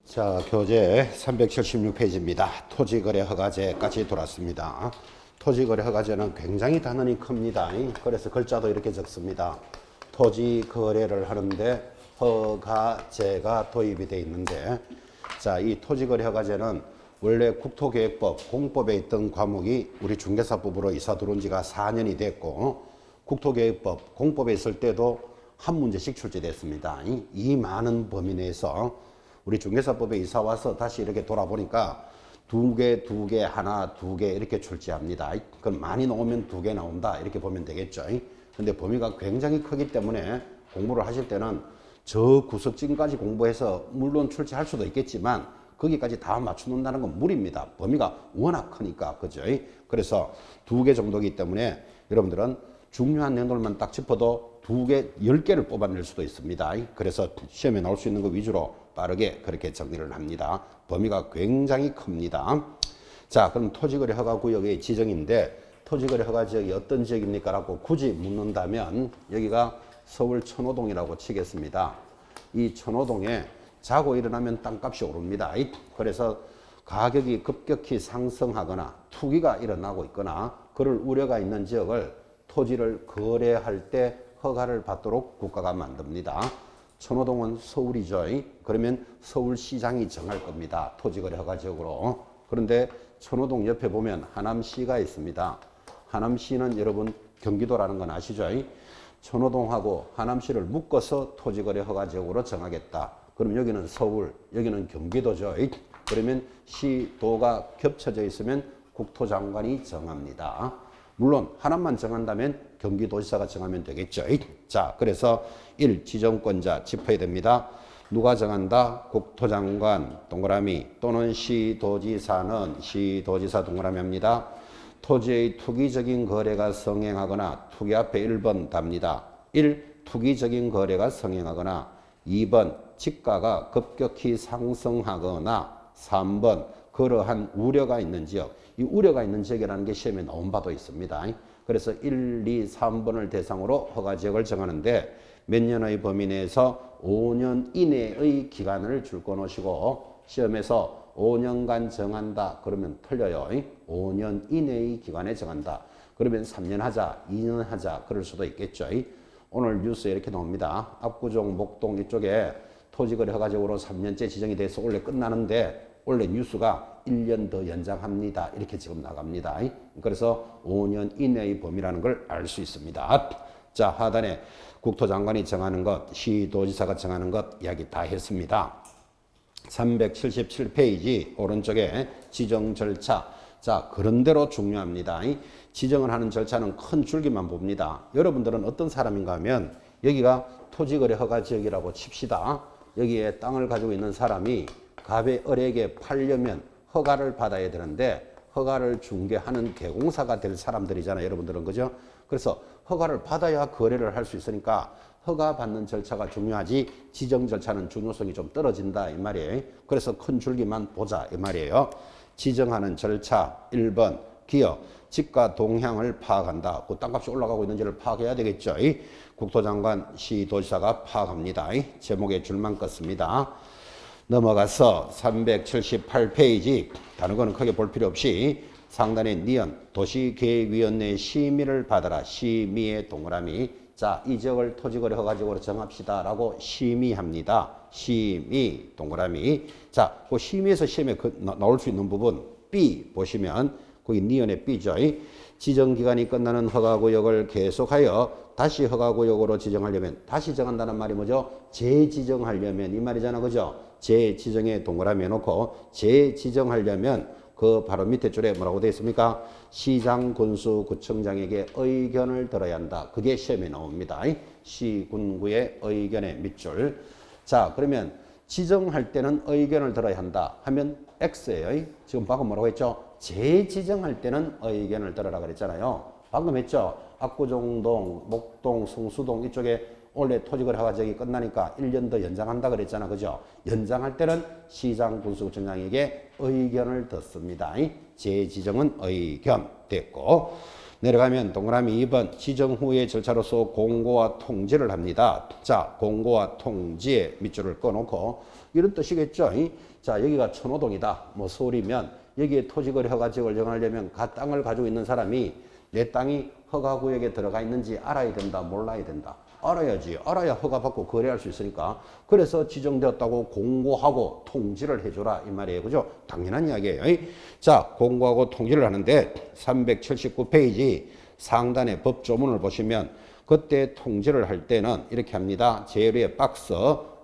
자, 교재 376페이지입니다. 토지거래 허가제까지 돌았습니다. 토지거래 허가제는 굉장히 단원이 큽니다. 그래서 글자도 이렇게 적습니다. 토지거래를 하는데 허가제가 도입이 되어 있는데, 자, 이 토지거래 허가제는 원래 국토계획법, 공법에 있던 과목이 우리 중개사법으로 이사 들어온 지가 4년이 됐고, 국토계획법, 공법에 있을 때도 한 문제씩 출제됐습니다. 이 많은 범위 내에서 우리 중개사법에 이사 와서 다시 이렇게 돌아보니까 두 개, 하나, 두 개 이렇게 출제합니다. 그럼 많이 나오면 두 개 나온다 이렇게 보면 되겠죠. 근데 범위가 굉장히 크기 때문에 공부를 하실 때는 저 구석진까지 공부해서 물론 출제할 수도 있겠지만 거기까지 다 맞춰놓는다는 건 무리입니다. 범위가 워낙 크니까. 그죠? 그래서 두 개 정도이기 때문에 여러분들은 중요한 내용들만 딱 짚어도 두 개, 10개를 뽑아낼 수도 있습니다. 그래서 시험에 나올 수 있는 거 위주로 빠르게 그렇게 정리를 합니다. 범위가 굉장히 큽니다. 자, 그럼 토지거래 허가구역의 지정인데 토지거래 허가지역이 어떤 지역입니까? 라고 굳이 묻는다면 여기가 서울 천호동이라고 치겠습니다. 이 천호동에 자고 일어나면 땅값이 오릅니다. 그래서 가격이 급격히 상승하거나 투기가 일어나고 있거나 그럴 우려가 있는 지역을 토지를 거래할 때 허가를 받도록 국가가 만듭니다. 천호동은 서울이죠. 그러면 서울시장이 정할 겁니다. 토지거래 허가지역으로. 그런데 천호동 옆에 보면 하남시가 있습니다. 하남시는 여러분 경기도라는 건 아시죠? 천호동하고 하남시를 묶어서 토지거래 허가지역으로 정하겠다. 그럼 여기는 서울, 여기는 경기도죠. 그러면 시도가 겹쳐져 있으면 국토장관이 정합니다. 물론 하나만 정한다면 경기도지사가 정하면 되겠죠. 자, 그래서 1. 지정권자 짚어야 됩니다. 누가 정한다? 국토장관 동그라미 또는 시도지사는 시도지사 동그라미 합니다. 토지의 투기적인 거래가 성행하거나 투기 앞에 1번 답니다. 1. 투기적인 거래가 성행하거나 2번 지가가 급격히 상승하거나 3번 그러한 우려가 있는 지역. 이 우려가 있는 지역이라는 게 시험에 나온 바도 있습니다. 그래서 1, 2, 3번을 대상으로 허가지역을 정하는데 몇 년의 범위 내에서 5년 이내의 기간을 줄 거놓으시고 시험에서 5년간 정한다 그러면 틀려요. 5년 이내의 기간에 정한다. 그러면 3년 하자, 2년 하자 그럴 수도 있겠죠. 오늘 뉴스에 이렇게 나옵니다. 압구정, 목동 이쪽에 토지거래 허가지역으로 3년째 지정이 돼서 원래 끝나는데 원래 뉴스가 1년 더 연장합니다. 이렇게 지금 나갑니다. 그래서 5년 이내의 범위라는 걸 알 수 있습니다. 자, 하단에 국토장관이 정하는 것, 시도지사가 정하는 것 이야기 다 했습니다. 377페이지 오른쪽에 지정 절차. 자, 그런대로 중요합니다. 지정을 하는 절차는 큰 줄기만 봅니다. 여러분들은 어떤 사람인가 하면 여기가 토지거래 허가지역이라고 칩시다. 여기에 땅을 가지고 있는 사람이 갑의 을에게 팔려면 허가를 받아야 되는데 허가를 중개하는 개공사가 될 사람들이잖아요. 여러분들은 그죠? 그래서 허가를 받아야 거래를 할 수 있으니까 허가 받는 절차가 중요하지 지정 절차는 중요성이 좀 떨어진다 이 말이에요. 그래서 큰 줄기만 보자 이 말이에요. 지정하는 절차 1번 기여 지가 동향을 파악한다. 그 땅값이 올라가고 있는지를 파악해야 되겠죠. 국토장관 시도지사가 파악합니다. 제목에 줄만 껐습니다. 넘어가서 378페이지 다른 거는 크게 볼 필요 없이 상단에 니은 도시계획위원회 심의를 받아라. 심의의 동그라미. 자, 이 지역을 토지거래 허가지역으로 정합시다 라고 심의합니다. 심의 동그라미. 자, 그 심의에서 시험에 나올 수 있는 부분 B 보시면 거기 니은의 B죠. 지정기간이 끝나는 허가구역을 계속하여 다시 허가구역으로 지정하려면 다시 정한다는 말이 뭐죠? 재지정하려면 이 말이잖아. 그죠? 재지정에 동그라미 해놓고 재지정하려면 그 바로 밑에 줄에 뭐라고 되어 있습니까? 시장, 군수, 구청장에게 의견을 들어야 한다. 그게 시험에 나옵니다. 시, 군구의 의견의 밑줄. 자, 그러면 지정할 때는 의견을 들어야 한다 하면 X예요. 지금 방금 뭐라고 했죠? 재지정할 때는 의견을 들어라 그랬잖아요. 방금 했죠? 압구정동, 목동, 성수동 이쪽에 원래 토지거래 허가지역이 끝나니까 1년 더 연장한다 그랬잖아. 그죠? 연장할 때는 시장, 군수구청장에게 의견을 듣습니다. 재지정은 의견 됐고. 내려가면 동그라미 2번 지정 후의 절차로서 공고와 통지를 합니다. 자, 공고와 통지에 밑줄을 꺼놓고 이런 뜻이겠죠. 자, 여기가 천호동이다. 뭐 서울이면 여기에 토지거래 허가지역을 정하려면 그 땅을 가지고 있는 사람이 내 땅이 허가구역에 들어가 있는지 알아야 된다, 몰라야 된다. 알아야지. 알아야 허가받고 거래할 수 있으니까. 그래서 지정되었다고 공고하고 통지를 해줘라 이 말이에요. 그죠? 당연한 이야기예요. 자, 공고하고 통지를 하는데 379페이지 상단의 법조문을 보시면 그때 통지를 할 때는 이렇게 합니다. 제1의 박스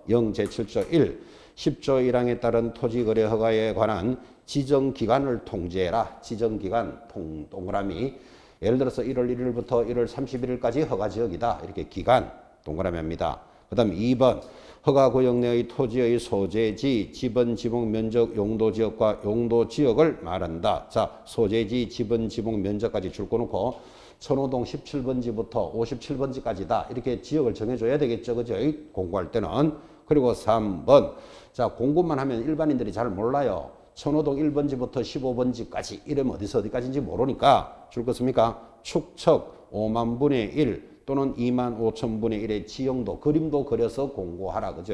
0제7조 1 10조 1항에 따른 토지거래 허가에 관한 지정기간을 통지해라. 지정기간 동그라미 예를 들어서 1월 1일부터 1월 31일까지 허가지역이다. 이렇게 기간 동그라미 합니다. 그 다음 2번 허가구역 내의 토지의 소재지, 지번, 지목, 면적, 용도지역과 용도지역을 말한다. 자, 소재지, 지번, 지목, 면적까지 줄 꺼놓고 천호동 17번지부터 57번지까지다. 이렇게 지역을 정해줘야 되겠죠. 그죠? 공부할 때는. 그리고 3번 자, 공부만 하면 일반인들이 잘 몰라요. 천호동 1번지부터 15번지까지 이러면 어디서 어디까지인지 모르니까 줄 것입니까? 축척 5만 분의 1 또는 2만 5천 분의 1의 지형도 그림도 그려서 공고하라. 그죠?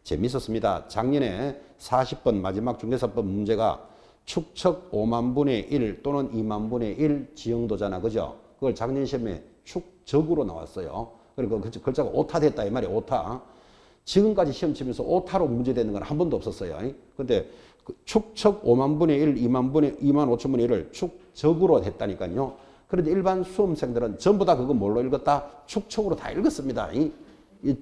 재밌었습니다. 작년에 40번 마지막 중개사법 문제가 축척 5만 분의 1 또는 2만 분의 1 지형도잖아. 그죠? 그걸 작년 시험에 축적으로 나왔어요. 그리고 그 글자가 오타됐다 이 말이에요. 오타. 지금까지 시험 치면서 오타로 문제되는 건 한 번도 없었어요. 근데 그 축척 5만 분의 1, 2만 5천 분의 1을 축적으로 했다니까요. 그런데 일반 수험생들은 전부 다 그거 뭘로 읽었다? 축척으로 다 읽었습니다. 이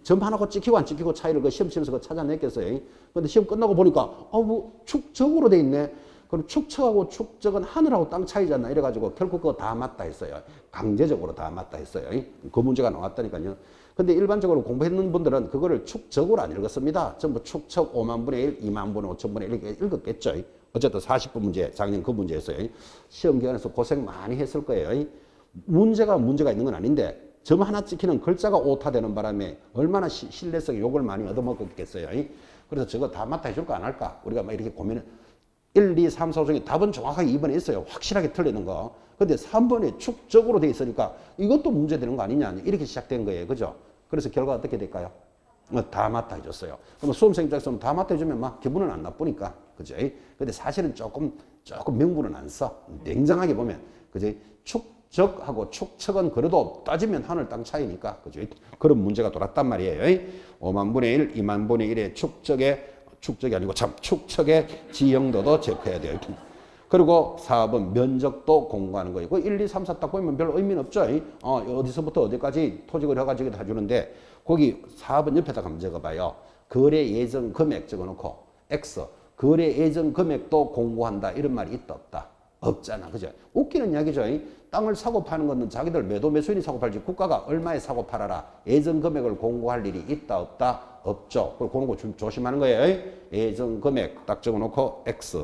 점 하나고 찍히고 안 찍히고 차이를 그 시험 치면서 찾아냈겠어요. 그런데 시험 끝나고 보니까 뭐 축적으로 돼 있네. 그럼 축척하고 축적은 하늘하고 땅 차이잖아. 이래가지고 결국 그거 다 맞다 했어요. 강제적으로 다 맞다 했어요. 그 문제가 나왔다니까요. 근데 일반적으로 공부했는 분들은 그거를 축적으로 안 읽었습니다. 전부 축척 5만 분의 1, 2만 분의 5천 분의 1 이렇게 읽었겠죠. 어쨌든 40분 문제, 작년 그 문제였어요. 시험 기간에서 고생 많이 했을 거예요. 문제가 있는 건 아닌데 점 하나 찍히는 글자가 오타되는 바람에 얼마나 신뢰성에 욕을 많이 얻어먹었겠어요. 그래서 저거 다 맞다 해줄까 안 할까? 우리가 막 이렇게 고민을 1, 2, 3, 4 중에 답은 정확하게 2번에 있어요. 확실하게 틀리는 거. 근데 3번에 축적으로 돼 있으니까 이것도 문제되는 거 아니냐. 이렇게 시작된 거예요. 그죠? 그래서 결과가 어떻게 될까요? 다 맞다 해줬어요. 그럼 수험생 입장에서는 다 맞다 해주면 막 기분은 안 나쁘니까. 그죠? 근데 사실은 조금 명분은 안 써. 냉정하게 보면. 그죠? 축적하고 축척은 그래도 따지면 하늘 땅 차이니까. 그죠? 그런 문제가 돌았단 말이에요. 5만 분의 1, 2만 분의 1의 축적이 아니고 축척의 지형도도 체크해야 돼요. 그리고 4번 면적도 공고하는 거예요. 1, 2, 3, 4 딱 보면 별 의미는 없죠. 어디서부터 어디까지 토지거래 허가지역이 다 주는데 거기 4번 옆에다 한번 적어봐요. 거래 예정 금액 적어놓고 X 거래 예정 금액도 공고한다. 이런 말이 있다 없다? 없잖아. 그죠? 웃기는 이야기죠. 땅을 사고 파는 거는 자기들 매도매수인이 사고 팔지 국가가 얼마에 사고 팔아라. 예정 금액을 공고할 일이 있다 없다? 없죠. 그리고 그런 거 조심하는 거예요. 예정 금액 딱 적어놓고 X.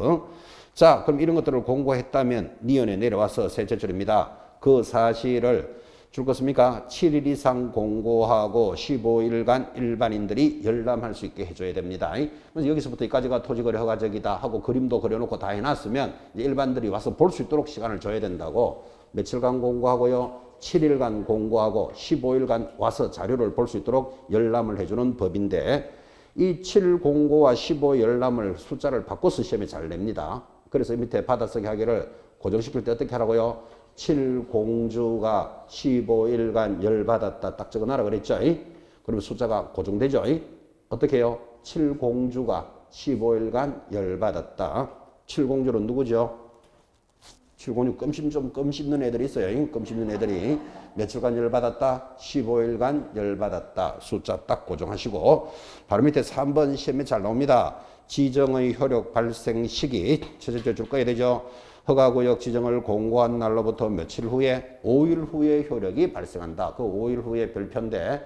자, 그럼 이런 것들을 공고했다면 니은에 내려와서 셋째 줄입니다. 그 사실을 줄 것입니까? 7일 이상 공고하고 15일간 일반인들이 열람할 수 있게 해줘야 됩니다. 그래서 여기서부터 여기까지가 토지거래 허가적이다 하고 그림도 그려놓고 다 해놨으면 일반인들이 와서 볼 수 있도록 시간을 줘야 된다고. 며칠간 공고하고요. 7일간 공고하고 15일간 와서 자료를 볼 수 있도록 열람을 해주는 법인데 이 7일 공고와 15 열람을 숫자를 바꿔서 시험에 잘 냅니다. 그래서 밑에 받아쓰기 하기를 고정시킬 때 어떻게 하라고요? 7공주가 15일간 열받았다 딱 적어놔라 그랬죠? 그러면 숫자가 고정되죠? 어떻게 해요? 7공주가 15일간 열받았다. 7공주는 누구죠? 7공주 껌 씹는 애들이 있어요. 껌 씹는 애들이 며칠간 열받았다? 15일간 열받았다. 숫자 딱 고정하시고 바로 밑에 3번 시험에 잘 나옵니다. 지정의 효력 발생 시기 첫째 줄 거야 되죠. 허가구역 지정을 공고한 날로부터 며칠 후에 5일 후에 효력이 발생한다. 그 5일 후에 별표인데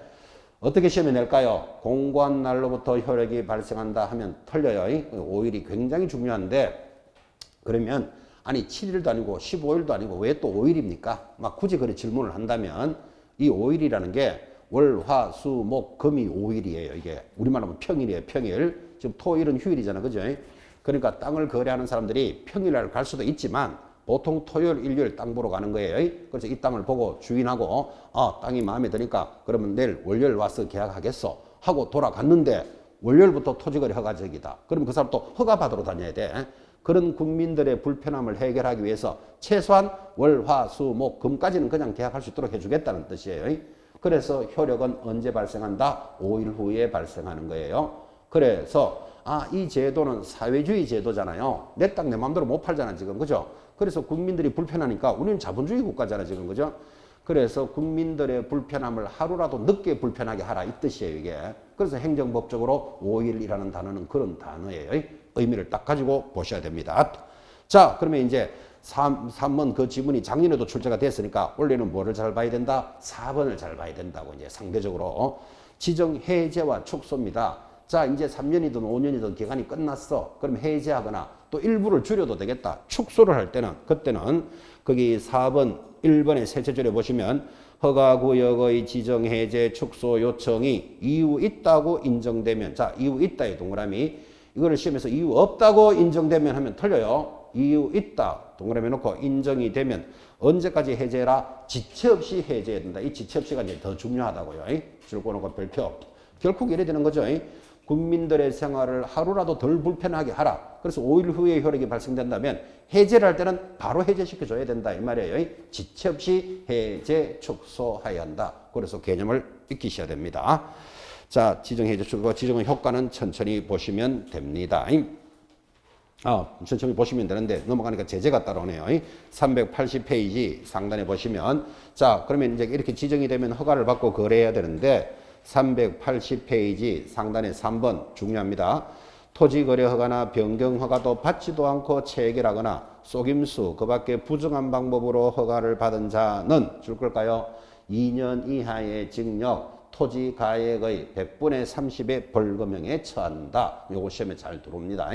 어떻게 시험에 낼까요? 공고한 날로부터 효력이 발생한다 하면 틀려요. 5일이 굉장히 중요한데 그러면 아니 7일도 아니고 15일도 아니고 왜 또 5일입니까? 막 굳이 그렇게 질문을 한다면 이 5일이라는 게 월, 화, 수, 목, 금이 5일이에요. 이게 우리말 하면 평일이에요. 평일. 지금 토일은 휴일이잖아. 그죠? 그러니까 땅을 거래하는 사람들이 평일날 갈 수도 있지만 보통 토요일, 일요일 땅 보러 가는 거예요. 그래서 이 땅을 보고 주인하고 땅이 마음에 드니까 그러면 내일 월요일 와서 계약하겠어 하고 돌아갔는데 월요일부터 토지거래 허가제기다. 그럼 그 사람 또 허가 받으러 다녀야 돼. 그런 국민들의 불편함을 해결하기 위해서 최소한 월, 화, 수, 목, 금까지는 그냥 계약할 수 있도록 해주겠다는 뜻이에요. 그래서 효력은 언제 발생한다? 5일 후에 발생하는 거예요. 그래서 이 제도는 사회주의 제도잖아요. 내 땅 내 마음대로 못 팔잖아 지금. 그죠? 그래서 국민들이 불편하니까 우리는 자본주의 국가잖아 지금. 그죠? 그래서 국민들의 불편함을 하루라도 늦게 불편하게 하라 이 뜻이에요 이게. 그래서 행정법적으로 5일이라는 단어는 그런 단어예요. 의미를 딱 가지고 보셔야 됩니다. 자, 그러면 이제 3번 그 지문이 작년에도 출제가 됐으니까 올해는 뭐를 잘 봐야 된다? 4번을 잘 봐야 된다고 이제 상대적으로. 지정 해제와 축소입니다. 자, 이제 3년이든 5년이든 기간이 끝났어. 그럼 해제하거나 또 일부를 줄여도 되겠다. 축소를 할 때는 그때는 거기 4번 1번의 셋째 줄에 보시면 허가구역의 지정 해제 축소 요청이 이유 있다고 인정되면, 자, 이유 있다의 동그라미, 이거를 시험에서 이유 없다고 인정되면 하면 틀려요. 이유 있다 동그라미 놓고 인정이 되면 언제까지 해제라? 지체 없이 해제해야 된다. 이 지체 없이가 이제 더 중요하다고요. 줄 꺼놓고 별표. 결국 이래 되는 거죠. 국민들의 생활을 하루라도 덜 불편하게 하라. 그래서 5일 후에 효력이 발생된다면 해제를 할 때는 바로 해제시켜줘야 된다 이 말이에요. 지체 없이 해제 축소해야 한다. 그래서 개념을 익히셔야 됩니다. 자, 지정 해제 축소, 지정의 효과는 천천히 보시면 됩니다. 천천히 보시면 되는데 넘어가니까 제재가 따라오네요. 380페이지 상단에 보시면, 자, 그러면 이제 이렇게 지정이 되면 허가를 받고 거래해야 되는데 380페이지 상단에 3번 중요합니다. 토지거래 허가나 변경 허가도 받지도 않고 체결하거나 속임수 그 밖에 부정한 방법으로 허가를 받은 자는 줄 걸까요? 2년 이하의 징역, 토지 가액의 100분의 30의 벌금형에 처한다. 요거 시험에 잘 들어옵니다.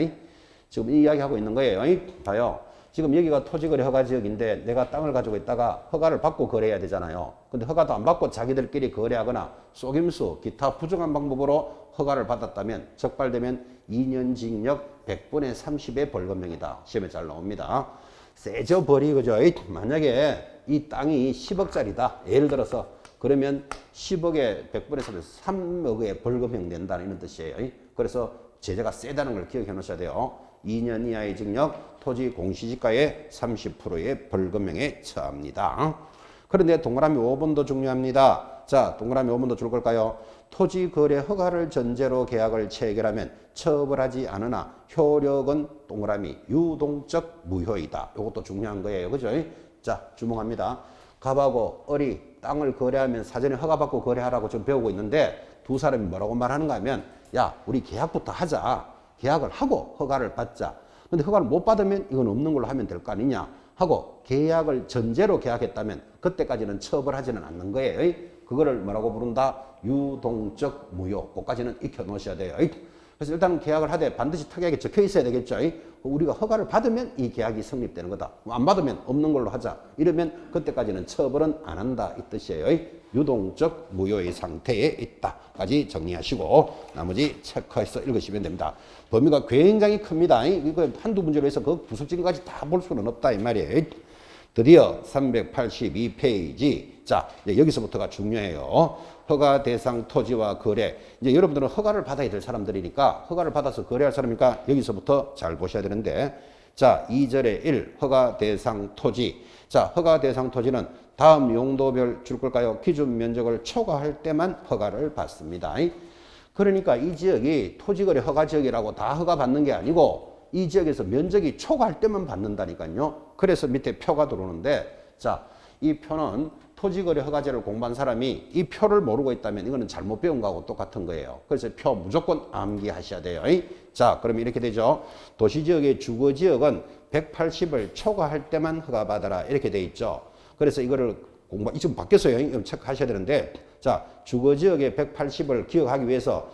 지금 이 이야기하고 있는 거예요. 봐요. 지금 여기가 토지거래 허가지역인데 내가 땅을 가지고 있다가 허가를 받고 거래해야 되잖아요. 근데 허가도 안 받고 자기들끼리 거래하거나 속임수, 기타 부정한 방법으로 허가를 받았다면 적발되면 2년 징역 100분의 30의 벌금형이다. 시험에 잘 나옵니다. 세죠 벌이. 그죠? 만약에 이 땅이 10억짜리다. 예를 들어서 그러면 10억에 100분의 30, 3억의 벌금형 낸다는 이런 뜻이에요. 그래서 제재가 세다는 걸 기억해 놓으셔야 돼요. 2년 이하의 징역, 토지 공시지가의 30%의 벌금형에 처합니다. 그런데 동그라미 5번도 중요합니다. 자, 동그라미 5번도 줄 걸까요? 토지 거래 허가를 전제로 계약을 체결하면 처벌하지 않으나 효력은 동그라미 유동적 무효이다. 이것도 중요한 거예요. 그죠? 자, 주목합니다. 갑하고 을이 땅을 거래하면 사전에 허가받고 거래하라고 좀 배우고 있는데 두 사람이 뭐라고 말하는가 하면, 야, 우리 계약부터 하자. 계약을 하고 허가를 받자. 근데 허가를 못 받으면 이건 없는 걸로 하면 될 거 아니냐 하고 계약을 전제로 계약했다면 그때까지는 처벌하지는 않는 거예요. 그거를 뭐라고 부른다? 유동적 무효. 그것까지는 익혀 놓으셔야 돼요. 그래서 일단 계약을 하되 반드시 특약에 적혀 있어야 되겠죠. 우리가 허가를 받으면 이 계약이 성립되는 거다. 안 받으면 없는 걸로 하자. 이러면 그때까지는 처벌은 안 한다 이 뜻이에요. 유동적 무효의 상태에 있다까지 정리하시고 나머지 체크해서 읽으시면 됩니다. 범위가 굉장히 큽니다. 이거 한두 문제로 해서 그 구석진까지 다 볼 수는 없다 이 말이에요. 드디어 382페이지. 자, 이제 여기서부터가 중요해요. 허가 대상 토지와 거래. 이제 여러분들은 허가를 받아야 될 사람들이니까, 허가를 받아서 거래할 사람이니까 여기서부터 잘 보셔야 되는데, 자, 2절에 1, 허가 대상 토지. 자, 허가 대상 토지는 다음 용도별 줄 걸까요? 기준 면적을 초과할 때만 허가를 받습니다. 그러니까 이 지역이 토지거래 허가 지역이라고 다 허가 받는 게 아니고 이 지역에서 면적이 초과할 때만 받는다니까요. 그래서 밑에 표가 들어오는데, 자, 이 표는 토지거래 허가제를 공부한 사람이 이 표를 모르고 있다면 이거는 잘못 배운 거하고 똑같은 거예요. 그래서 표 무조건 암기하셔야 돼요. 자, 그럼 이렇게 되죠. 도시지역의 주거지역은 180을 초과할 때만 허가받아라. 이렇게 돼 있죠. 그래서 이거를 지금 바뀌었어요. 이거 체크하셔야 되는데, 자, 주거지역의 180을 기억하기 위해서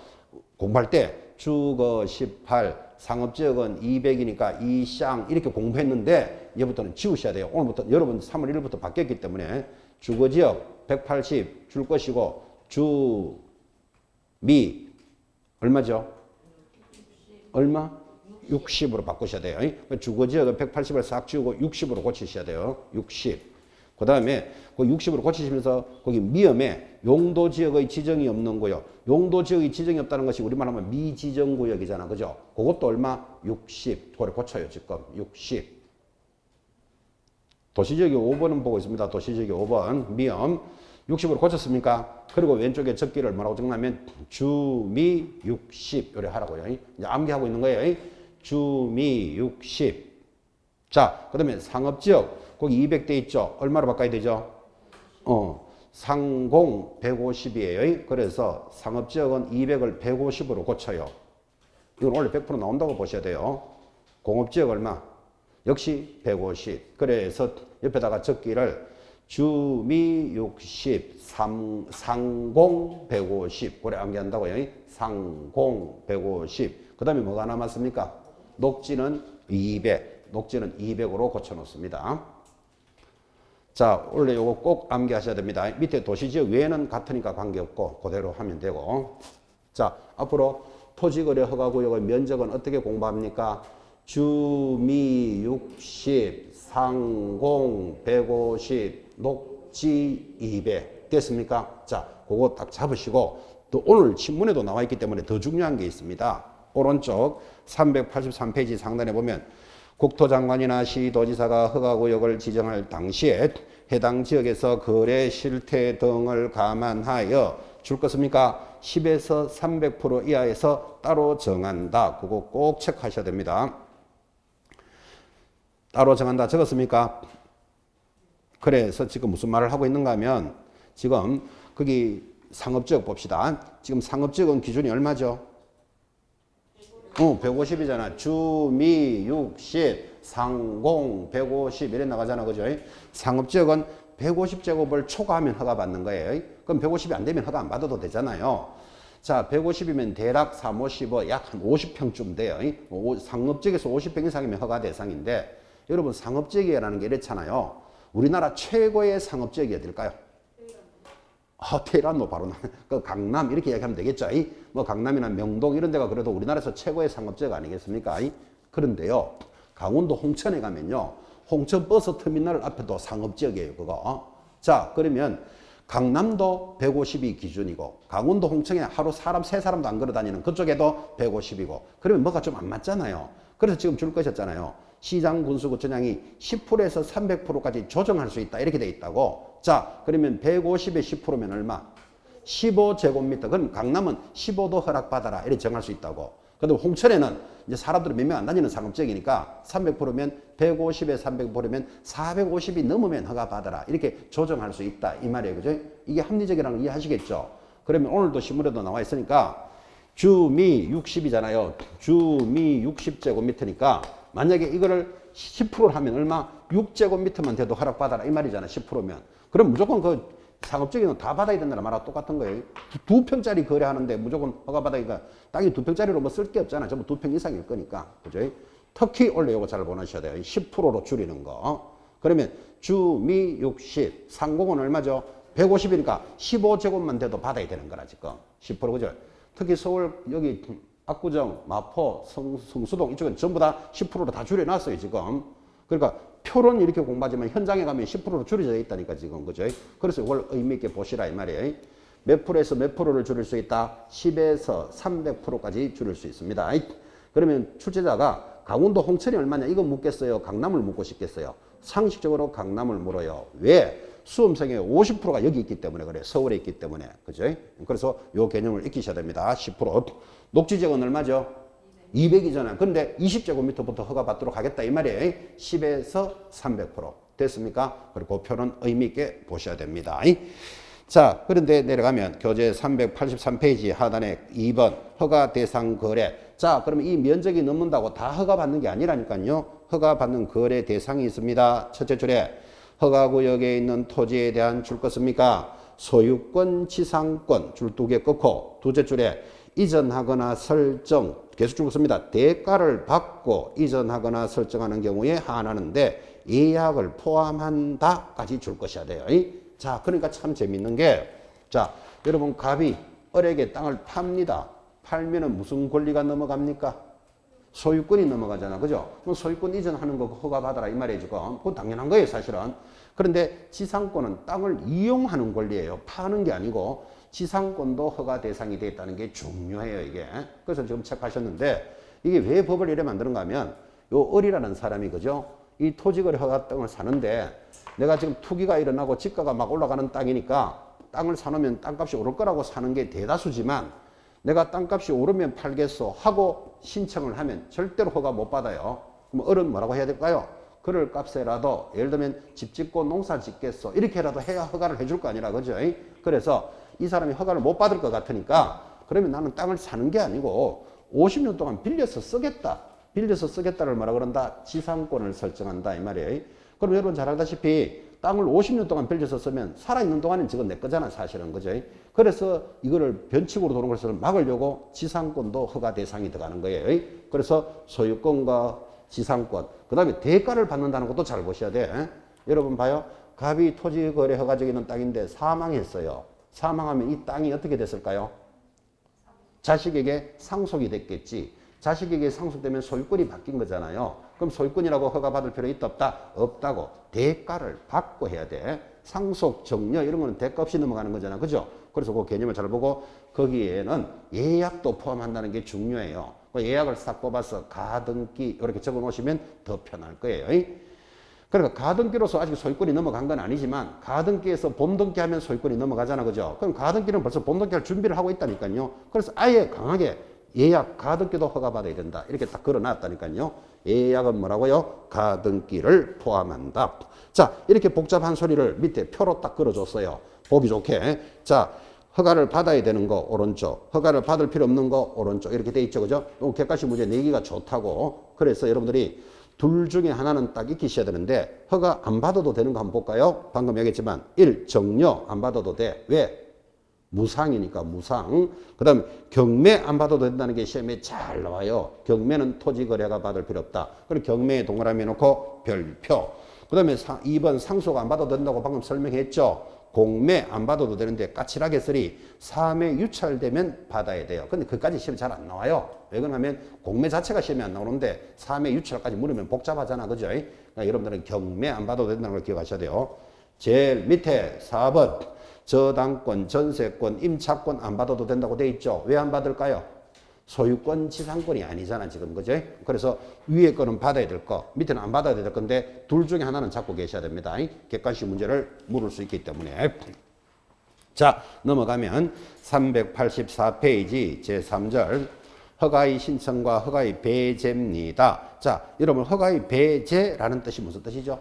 공부할 때 주거 18, 상업지역은 200이니까 이쌍 이렇게 공부했는데 이제부터는 지우셔야 돼요. 오늘부터 여러분 3월 1일부터 바뀌었기 때문에 주거지역 180 줄 것이고 주미 얼마죠? 얼마? 60으로 바꾸셔야 돼요. 주거지역은 180을 싹 지우고 60으로 고치셔야 돼요. 60. 그 다음에 그 60으로 고치시면서 거기 미음에 용도지역의 지정이 없는 구역. 용도지역의 지정이 없다는 것이 우리말로 하면 미지정구역이잖아. 그죠? 그것도 얼마? 60. 그걸 고쳐요. 지금 60. 도시지역이 5번은 보고 있습니다. 도시지역이 5번. 미음. 60으로 고쳤습니까? 그리고 왼쪽에 적기를 뭐라고 적냐면 주미 60. 요래 하라고요. 이제 암기하고 있는 거예요. 주미 60. 자, 그 다음에 상업지역. 거기 200대 있죠? 얼마로 바꿔야 되죠? 상공 150이에요. 그래서 상업지역은 200을 150으로 고쳐요. 이건 원래 100% 나온다고 보셔야 돼요. 공업지역 얼마? 역시 150. 그래서 옆에다가 적기를 주미 60, 상공 150. 그래 암기한다고요. 상공 150. 그 다음에 뭐가 남았습니까? 녹지는 200. 녹지는 200으로 고쳐놓습니다. 자, 원래 요거 꼭 암기하셔야 됩니다. 밑에 도시지역 외에는 같으니까 관계없고 그대로 하면 되고. 자, 앞으로 토지거래 허가구역의 면적은 어떻게 공부합니까? 주미 60, 상공 150, 녹지 200 됐습니까? 자, 그거 딱 잡으시고 또 오늘 신문에도 나와 있기 때문에 더 중요한 게 있습니다. 오른쪽 383페이지 상단에 보면 국토장관이나 시도지사가 허가구역을 지정할 당시에 해당 지역에서 거래 실태 등을 감안하여 줄 것입니까? 10에서 300% 이하에서 따로 정한다. 그거 꼭 체크하셔야 됩니다. 따로 정한다 적었습니까? 그래서 지금 무슨 말을 하고 있는가 하면 지금 거기 상업지역 봅시다. 지금 상업지역은 기준이 얼마죠? 150이잖아. 주미 60, 상공 150 이래 나가잖아. 그죠? 상업지역은 150제곱을 초과하면 허가 받는 거예요. 그럼 150이 안 되면 허가 안 받아도 되잖아요. 자, 150이면 대략 3, 50, 약 한 50평쯤 돼요. 상업지역에서 50평 이상이면 허가 대상인데 여러분 상업지역이라는 게 이렇잖아요. 우리나라 최고의 상업지역이 어딜까요? 테헤란도 바로 그 강남 이렇게 얘기하면 되겠죠. 뭐 강남이나 명동 이런 데가 그래도 우리나라에서 최고의 상업지역 아니겠습니까? 그런데요, 강원도 홍천에 가면요, 홍천 버스 터미널 앞에도 상업지역이에요. 그거. 자, 그러면 강남도 150이 기준이고 강원도 홍천에 하루 사람 세 사람도 안 걸어 다니는 그쪽에도 150이고 그러면 뭐가 좀 안 맞잖아요. 그래서 지금 줄 것이었잖아요. 시장 군수구청장이 10%에서 300%까지 조정할 수 있다 이렇게 돼 있다고. 자, 그러면 150에 10%면 얼마? 15제곱미터. 그럼 강남은 15도 허락받아라 이렇게 정할 수 있다고. 근데 홍천에는 이제 사람들이 몇 명 안 다니는 상업지역이니까 300%면 150에 300%면 450이 넘으면 허가받아라 이렇게 조정할 수 있다 이 말이에요. 그죠? 이게 합리적이라는 걸 이해하시겠죠? 그러면 오늘도 신문에도 나와 있으니까 주미 60이잖아요. 주미 60제곱미터니까 만약에 이거를 10%를 하면 얼마? 6제곱미터만 돼도 허락받아라 이 말이잖아. 10%면. 그럼 무조건 그 상업적인 다 받아야 된다는 말하고 똑같은 거예요. 2평짜리 거래하는데 무조건 허가받아니까 땅이 2평짜리로 뭐 쓸 게 없잖아. 전부 2평 이상일 거니까. 그죠? 특히 원래 이거 잘 보내셔야 돼요. 10%로 줄이는 거. 그러면 주미 60, 상공은 얼마죠? 150이니까 15제곱만 돼도 받아야 되는 거라 지금. 10% 그죠? 특히 서울 여기 압구정, 마포, 성수동 이쪽은 전부 다 10%로 다 줄여놨어요 지금. 그러니까 표는 이렇게 공부하지만 현장에 가면 10%로 줄여져 있다니까 지금. 그죠? 그래서 이걸 의미 있게 보시라 이 말이에요. 몇 프로에서 몇 프로를 줄일 수 있다? 10에서 300%까지 줄일 수 있습니다. 그러면 출제자가 강원도 홍천이 얼마냐 이거 묻겠어요? 강남을 묻고 싶겠어요? 상식적으로 강남을 물어요. 왜? 수험생의 50%가 여기 있기 때문에 그래. 서울에 있기 때문에. 그죠? 그래서 요 개념을 익히셔야 됩니다. 10%. 녹지지역은 얼마죠? 200이잖아요. 근데 20제곱미터부터 허가받도록 하겠다 이 말이에요. 10에서 300% 됐습니까? 그리고 그 표는 의미 있게 보셔야 됩니다. 자, 그런데 내려가면 교재 383페이지 하단에 2번 허가 대상 거래. 자, 그러면 이 면적이 넘는다고 다 허가받는 게 아니라니까요. 허가받는 거래 대상이 있습니다. 첫째 줄에 허가구역에 있는 토지에 대한 줄 것입니까? 소유권, 지상권 줄 2개 끊고 둘째 줄에 이전하거나 설정 계속 줄 것입니다. 대가를 받고 이전하거나 설정하는 경우에 한하는데 예약을 포함한다까지 줄 것이야 돼요. 자, 그러니까 참 재밌는 게, 자, 여러분 갑이 을에게 땅을 팝니다. 팔면은 무슨 권리가 넘어갑니까? 소유권이 넘어가잖아. 그죠? 그럼 소유권 이전하는 거 허가받아라 이 말이에요 지금. 그건 당연한 거예요 사실은. 그런데 지상권은 땅을 이용하는 권리예요. 파는 게 아니고 지상권도 허가 대상이 되었다는 게 중요해요 이게. 그래서 지금 체크하셨는데 이게 왜 법을 이래 만드는가 하면 요 을이라는 사람이 그죠? 이 토지거래 허가 땅을 사는데 내가 지금 투기가 일어나고 집가가 막 올라가는 땅이니까 땅을 사놓으면 땅값이 오를 거라고 사는 게 대다수지만 내가 땅값이 오르면 팔겠어 하고 신청을 하면 절대로 허가 못 받아요. 그럼 을은 뭐라고 해야 될까요? 그럴 값에라도 예를 들면 집 짓고 농사 짓겠어 이렇게라도 해야 허가를 해줄 거 아니라 그죠? 그래서 이 사람이 허가를 못 받을 것 같으니까 그러면 나는 땅을 사는 게 아니고 50년 동안 빌려서 쓰겠다. 빌려서 쓰겠다를 뭐라 그런다? 지상권을 설정한다 이 말이에요. 그럼 여러분 잘 알다시피 땅을 50년 동안 빌려서 쓰면 살아있는 동안은 저건 내 거잖아 사실은 그죠? 그래서 이거를 변칙으로 도는 것을 막으려고 지상권도 허가 대상이 들어가는 거예요. 그래서 소유권과 지상권 그 다음에 대가를 받는다는 것도 잘 보셔야 돼. 여러분 봐요. 갑이 토지 거래 허가적에 있는 땅인데 사망했어요. 사망하면 이 땅이 어떻게 됐을까요? 자식에게 상속이 됐겠지. 자식에게 상속되면 소유권이 바뀐 거잖아요. 그럼 소유권이라고 허가받을 필요 있다 없다? 없다고. 대가를 받고 해야 돼. 상속, 정려 이런 거는 대가 없이 넘어가는 거잖아. 그죠? 그래서 그 개념을 잘 보고 거기에는 예약도 포함한다는 게 중요해요. 그 예약을 싹 뽑아서 가등기 이렇게 적어 놓으시면 더 편할 거예요. 그러니까 가등기로서 아직 소유권이 넘어간 건 아니지만 가등기에서 본등기 하면 소유권이 넘어가잖아. 그죠? 그럼 가등기는 벌써 본등기 할 준비를 하고 있다니까요. 그래서 아예 강하게 예약 가등기도 허가받아야 된다. 이렇게 딱 걸어놨다니까요. 예약은 뭐라고요? 가등기를 포함한다. 자, 이렇게 복잡한 소리를 밑에 표로 딱 걸어줬어요. 보기 좋게. 자, 허가를 받아야 되는 거 오른쪽, 허가를 받을 필요 없는 거 오른쪽 이렇게 돼 있죠. 그죠? 객관식 문제 내기가 좋다고. 그래서 여러분들이 둘 중에 하나는 딱 익히셔야 되는데 허가 안 받아도 되는 거 한번 볼까요? 방금 얘기했지만 1. 정려 안 받아도 돼. 왜? 무상이니까 무상. 그 다음에 경매 안 받아도 된다는 게 시험에 잘 나와요. 경매는 토지거래가 받을 필요 없다. 그럼 경매에 동그라미 놓고 별표. 그 다음에 2번 상속 안 받아도 된다고 방금 설명했죠. 공매 안 받아도 되는데 까칠하게 쓰리 3회 유찰되면 받아야 돼요. 근데 그까지 시험 잘 안 나와요. 왜 그러냐면 공매 자체가 시험에 안 나오는데 3회 유찰까지 물으면 복잡하잖아. 그죠? 그러니까 여러분들은 경매 안 받아도 된다는 걸 기억하셔야 돼요. 제일 밑에 4번 저당권, 전세권, 임차권 안 받아도 된다고 돼 있죠. 왜 안 받을까요? 소유권, 지상권이 아니잖아 지금. 그죠? 그래서 위에 거는 받아야 될 거, 밑에는 안 받아야 될 건데 둘 중에 하나는 잡고 계셔야 됩니다. 객관식 문제를 물을 수 있기 때문에. 자, 넘어가면 384페이지 제3절 허가의 신청과 허가의 배제입니다. 자, 여러분 허가의 배제라는 뜻이 무슨 뜻이죠?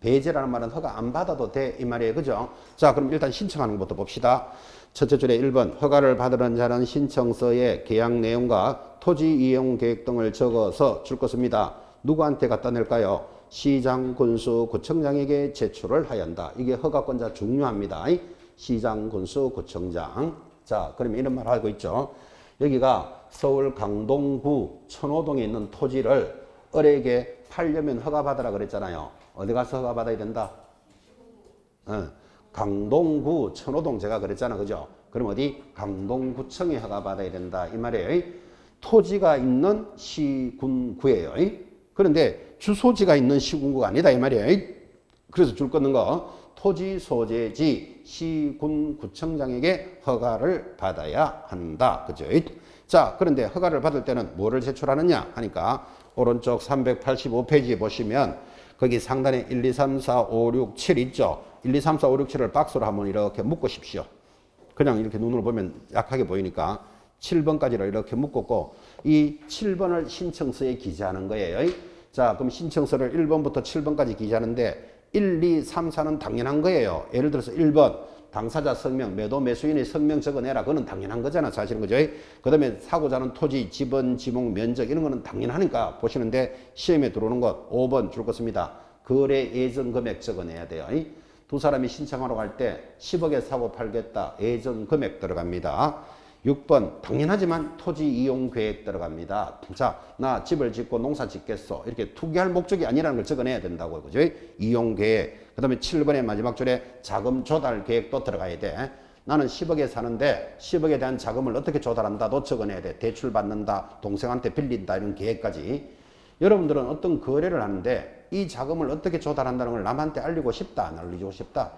배제라는 말은 허가 안 받아도 돼 이 말이에요. 그죠? 자, 그럼 일단 신청하는 것부터 봅시다. 첫째 줄에 1번 허가를 받으는 자는 신청서에 계약 내용과 토지 이용 계획 등을 적어서 줄 것입니다. 누구한테 갖다 낼까요? 시장, 군수, 구청장에게 제출을 하야 한다. 이게 허가권자 중요합니다. 시장, 군수, 구청장. 자, 그러면 이런 말 하고 있죠. 여기가 서울 강동구 천호동에 있는 토지를 을에게 팔려면 허가 받으라 그랬잖아요. 어디 가서 허가 받아야 된다? 강동구 천호동 제가 그랬잖아. 그죠? 그럼 어디? 강동구청에 허가 받아야 된다 이 말이에요. 토지가 있는 시군구예요. 그런데 주소지가 있는 시군구가 아니다 이 말이에요. 그래서 줄 거는 거 토지 소재지 시군구청장에게 허가를 받아야 한다. 그죠? 자, 그런데 허가를 받을 때는 뭐를 제출하느냐 하니까 오른쪽 385페이지에 보시면 거기 상단에 1, 2, 3, 4, 5, 6, 7 있죠. 1, 2, 3, 4, 5, 6, 7을 박스로 한번 이렇게 묶으십시오. 그냥 이렇게 눈으로 보면 약하게 보이니까 7번까지를 이렇게 묶었고 이 7번을 신청서에 기재하는 거예요. 자, 그럼 신청서를 1번부터 7번까지 기재하는데 1, 2, 3, 4는 당연한 거예요. 예를 들어서 1번 당사자 성명, 매도 매수인의 성명 적어내라. 그거는 당연한 거잖아. 사실은 그죠? 그 다음에 사고자는 토지, 지번, 지목, 면적 이런 거는 당연하니까 보시는데 시험에 들어오는 것 5번 줄 것입니다. 거래 예정 금액 적어내야 돼요. 두 사람이 신청하러 갈 때 10억에 사고 팔겠다. 예정 금액 들어갑니다. 6번 당연하지만 토지 이용 계획 들어갑니다. 자, 나 집을 짓고 농사 짓겠어. 이렇게 투기할 목적이 아니라는 걸 적어내야 된다고. 그죠? 이용 계획. 그 다음에 7번의 마지막 줄에 자금 조달 계획도 들어가야 돼. 나는 10억에 사는데 10억에 대한 자금을 어떻게 조달한다. 적어내야 돼. 대출 받는다. 동생한테 빌린다. 이런 계획까지. 여러분들은 어떤 거래를 하는데 이 자금을 어떻게 조달한다는 걸 남한테 알리고 싶다. 안 알리고 싶다.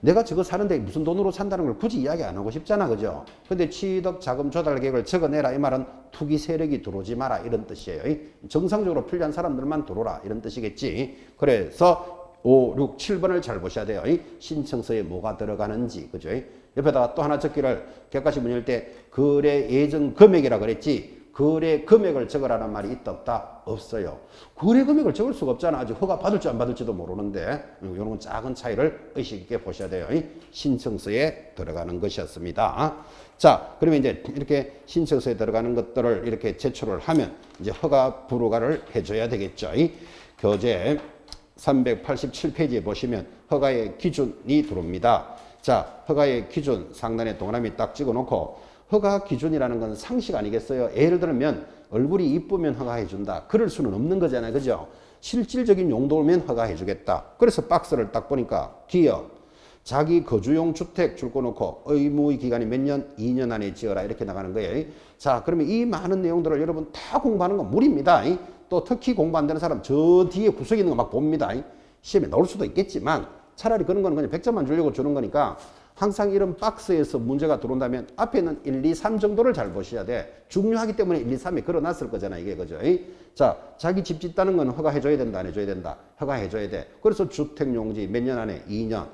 내가 저거 사는데 무슨 돈으로 산다는 걸 굳이 이야기 안 하고 싶잖아. 그죠? 근데 취득 자금 조달 계획을 적어내라. 이 말은 투기 세력이 들어오지 마라. 이런 뜻이에요. 정상적으로 필요한 사람들만 들어오라. 이런 뜻이겠지. 그래서 5, 6, 7번을 잘 보셔야 돼요. 신청서에 뭐가 들어가는지. 그죠? 옆에다가 또 하나 적기를 객관식 문의할 때 거래 예정 금액이라 그랬지. 거래 금액을 적으라는 말이 있다 없다? 없어요. 거래 금액을 적을 수가 없잖아. 아직 허가 받을지 안 받을지도 모르는데 이런 작은 차이를 의식 있게 보셔야 돼요. 신청서에 들어가는 것이었습니다. 자, 그러면 이제 이렇게 신청서에 들어가는 것들을 이렇게 제출을 하면 이제 허가 불허가를 해줘야 되겠죠. 교재 387페이지에 보시면 허가의 기준이 들어옵니다. 자, 허가의 기준 상단에 동그라미 딱 찍어놓고 허가 기준이라는 건 상식 아니겠어요? 예를 들면 얼굴이 이쁘면 허가해 준다. 그럴 수는 없는 거잖아요. 그죠? 실질적인 용도면 허가해 주겠다. 그래서 박스를 딱 보니까 기업, 자기 거주용 주택 줄 거 놓고 의무의 기간이 몇 년? 2년 안에 지어라. 이렇게 나가는 거예요. 자, 그러면 이 많은 내용들을 여러분 다 공부하는 건 무리입니다. 또 특히 공부 안 되는 사람 저 뒤에 구석에 있는 거 막 봅니다. 시험에 나올 수도 있겠지만 차라리 그런 거는 그냥 100점만 주려고 주는 거니까 항상 이런 박스에서 문제가 들어온다면 앞에 있는 1, 2, 3 정도를 잘 보셔야 돼. 중요하기 때문에 1, 2, 3에 걸어놨을 거잖아, 이게. 그죠? 자, 자기 집 짓다는 건 허가해줘야 된다, 안 해줘야 된다? 허가해줘야 돼. 그래서 주택용지 몇 년 안에? 2년.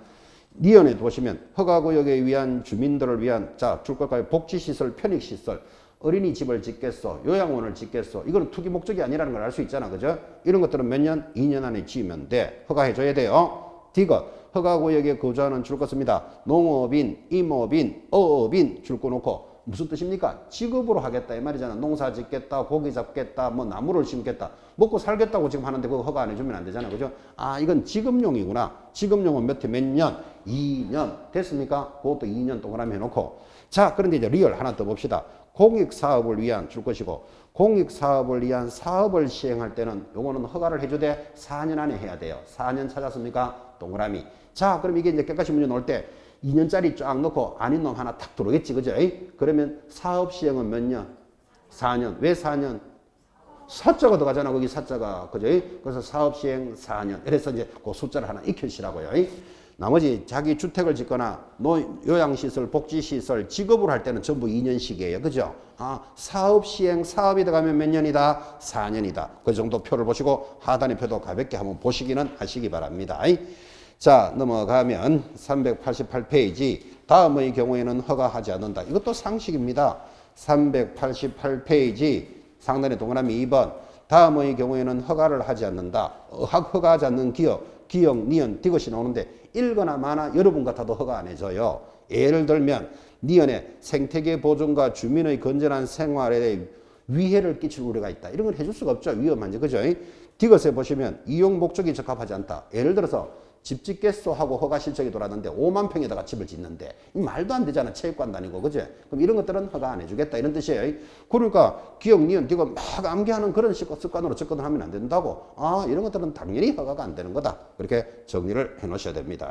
니언에 보시면 허가구역에 위한 주민들을 위한, 자, 줄 걸까요? 복지시설, 편익시설. 어린이집을 짓겠어, 요양원을 짓겠어. 이거는 투기 목적이 아니라는 걸 알 수 있잖아, 그죠? 이런 것들은 몇 년? 2년 안에 지으면 돼. 허가해줘야 돼요. 디귿. 허가구역에 거주하는 줄 것입니다. 농업인, 임업인, 어업인 줄 거 놓고 무슨 뜻입니까? 직업으로 하겠다 이 말이잖아. 농사 짓겠다, 고기 잡겠다, 뭐 나무를 심겠다. 먹고 살겠다고 지금 하는데 그거 허가 안 해주면 안 되잖아. 그죠? 아, 이건 직업용이구나. 직업용은 몇 해, 몇 년? 2년. 됐습니까? 그것도 2년 동그라미 해놓고. 자, 그런데 이제 리얼 하나 더 봅시다. 공익사업을 위한 줄 것이고, 공익사업을 위한 사업을 시행할 때는 요거는 허가를 해주되 4년 안에 해야 돼요. 4년 찾았습니까? 동그라미. 자, 그럼 이게 이제 객관식 문제 나올 때 2년짜리 쫙 넣고 아닌 놈 하나 탁 들어오겠지. 그죠? 그러면 사업 시행은 몇 년? 4년. 왜 4년? 사자가 들어가잖아. 거기 사자가. 그죠? 그래서 사업 시행 4년. 그래서 이제 그 숫자를 하나 익혀시라고요. 나머지 자기 주택을 짓거나 요양시설, 복지시설, 직업으로 할 때는 전부 2년씩이에요. 그죠? 아, 사업 시행, 사업이 들어가면 몇 년이다? 4년이다. 그 정도 표를 보시고 하단의 표도 가볍게 한번 보시기는 하시기 바랍니다. 자, 넘어가면 388페이지. 다음의 경우에는 허가하지 않는다. 이것도 상식입니다. 388페이지 상단의 동그라미 2번. 다음의 경우에는 허가를 하지 않는다. 허가하지 않는 기업, 니은, 디귿이 나오는데 읽거나 마나 여러분 같아도 허가 안 해줘요. 예를 들면 니은의 생태계 보존과 주민의 건전한 생활에 위해를 끼칠 우려가 있다. 이런 걸 해줄 수가 없죠. 위험한지. 그죠? 디귿에 보시면 이용 목적이 적합하지 않다. 예를 들어서 집 짓겠소 하고 허가 실적이 돌았는데 5만 평에다가 집을 짓는데 말도 안 되잖아. 체육관 다니고. 그죠? 그럼 이런 것들은 허가 안 해주겠다. 이런 뜻이에요. 그러니까 기억, 니은, 디귿 막 암기하는 그런 습관으로 접근을 하면 안 된다고. 아, 이런 것들은 당연히 허가가 안 되는 거다. 그렇게 정리를 해 놓으셔야 됩니다.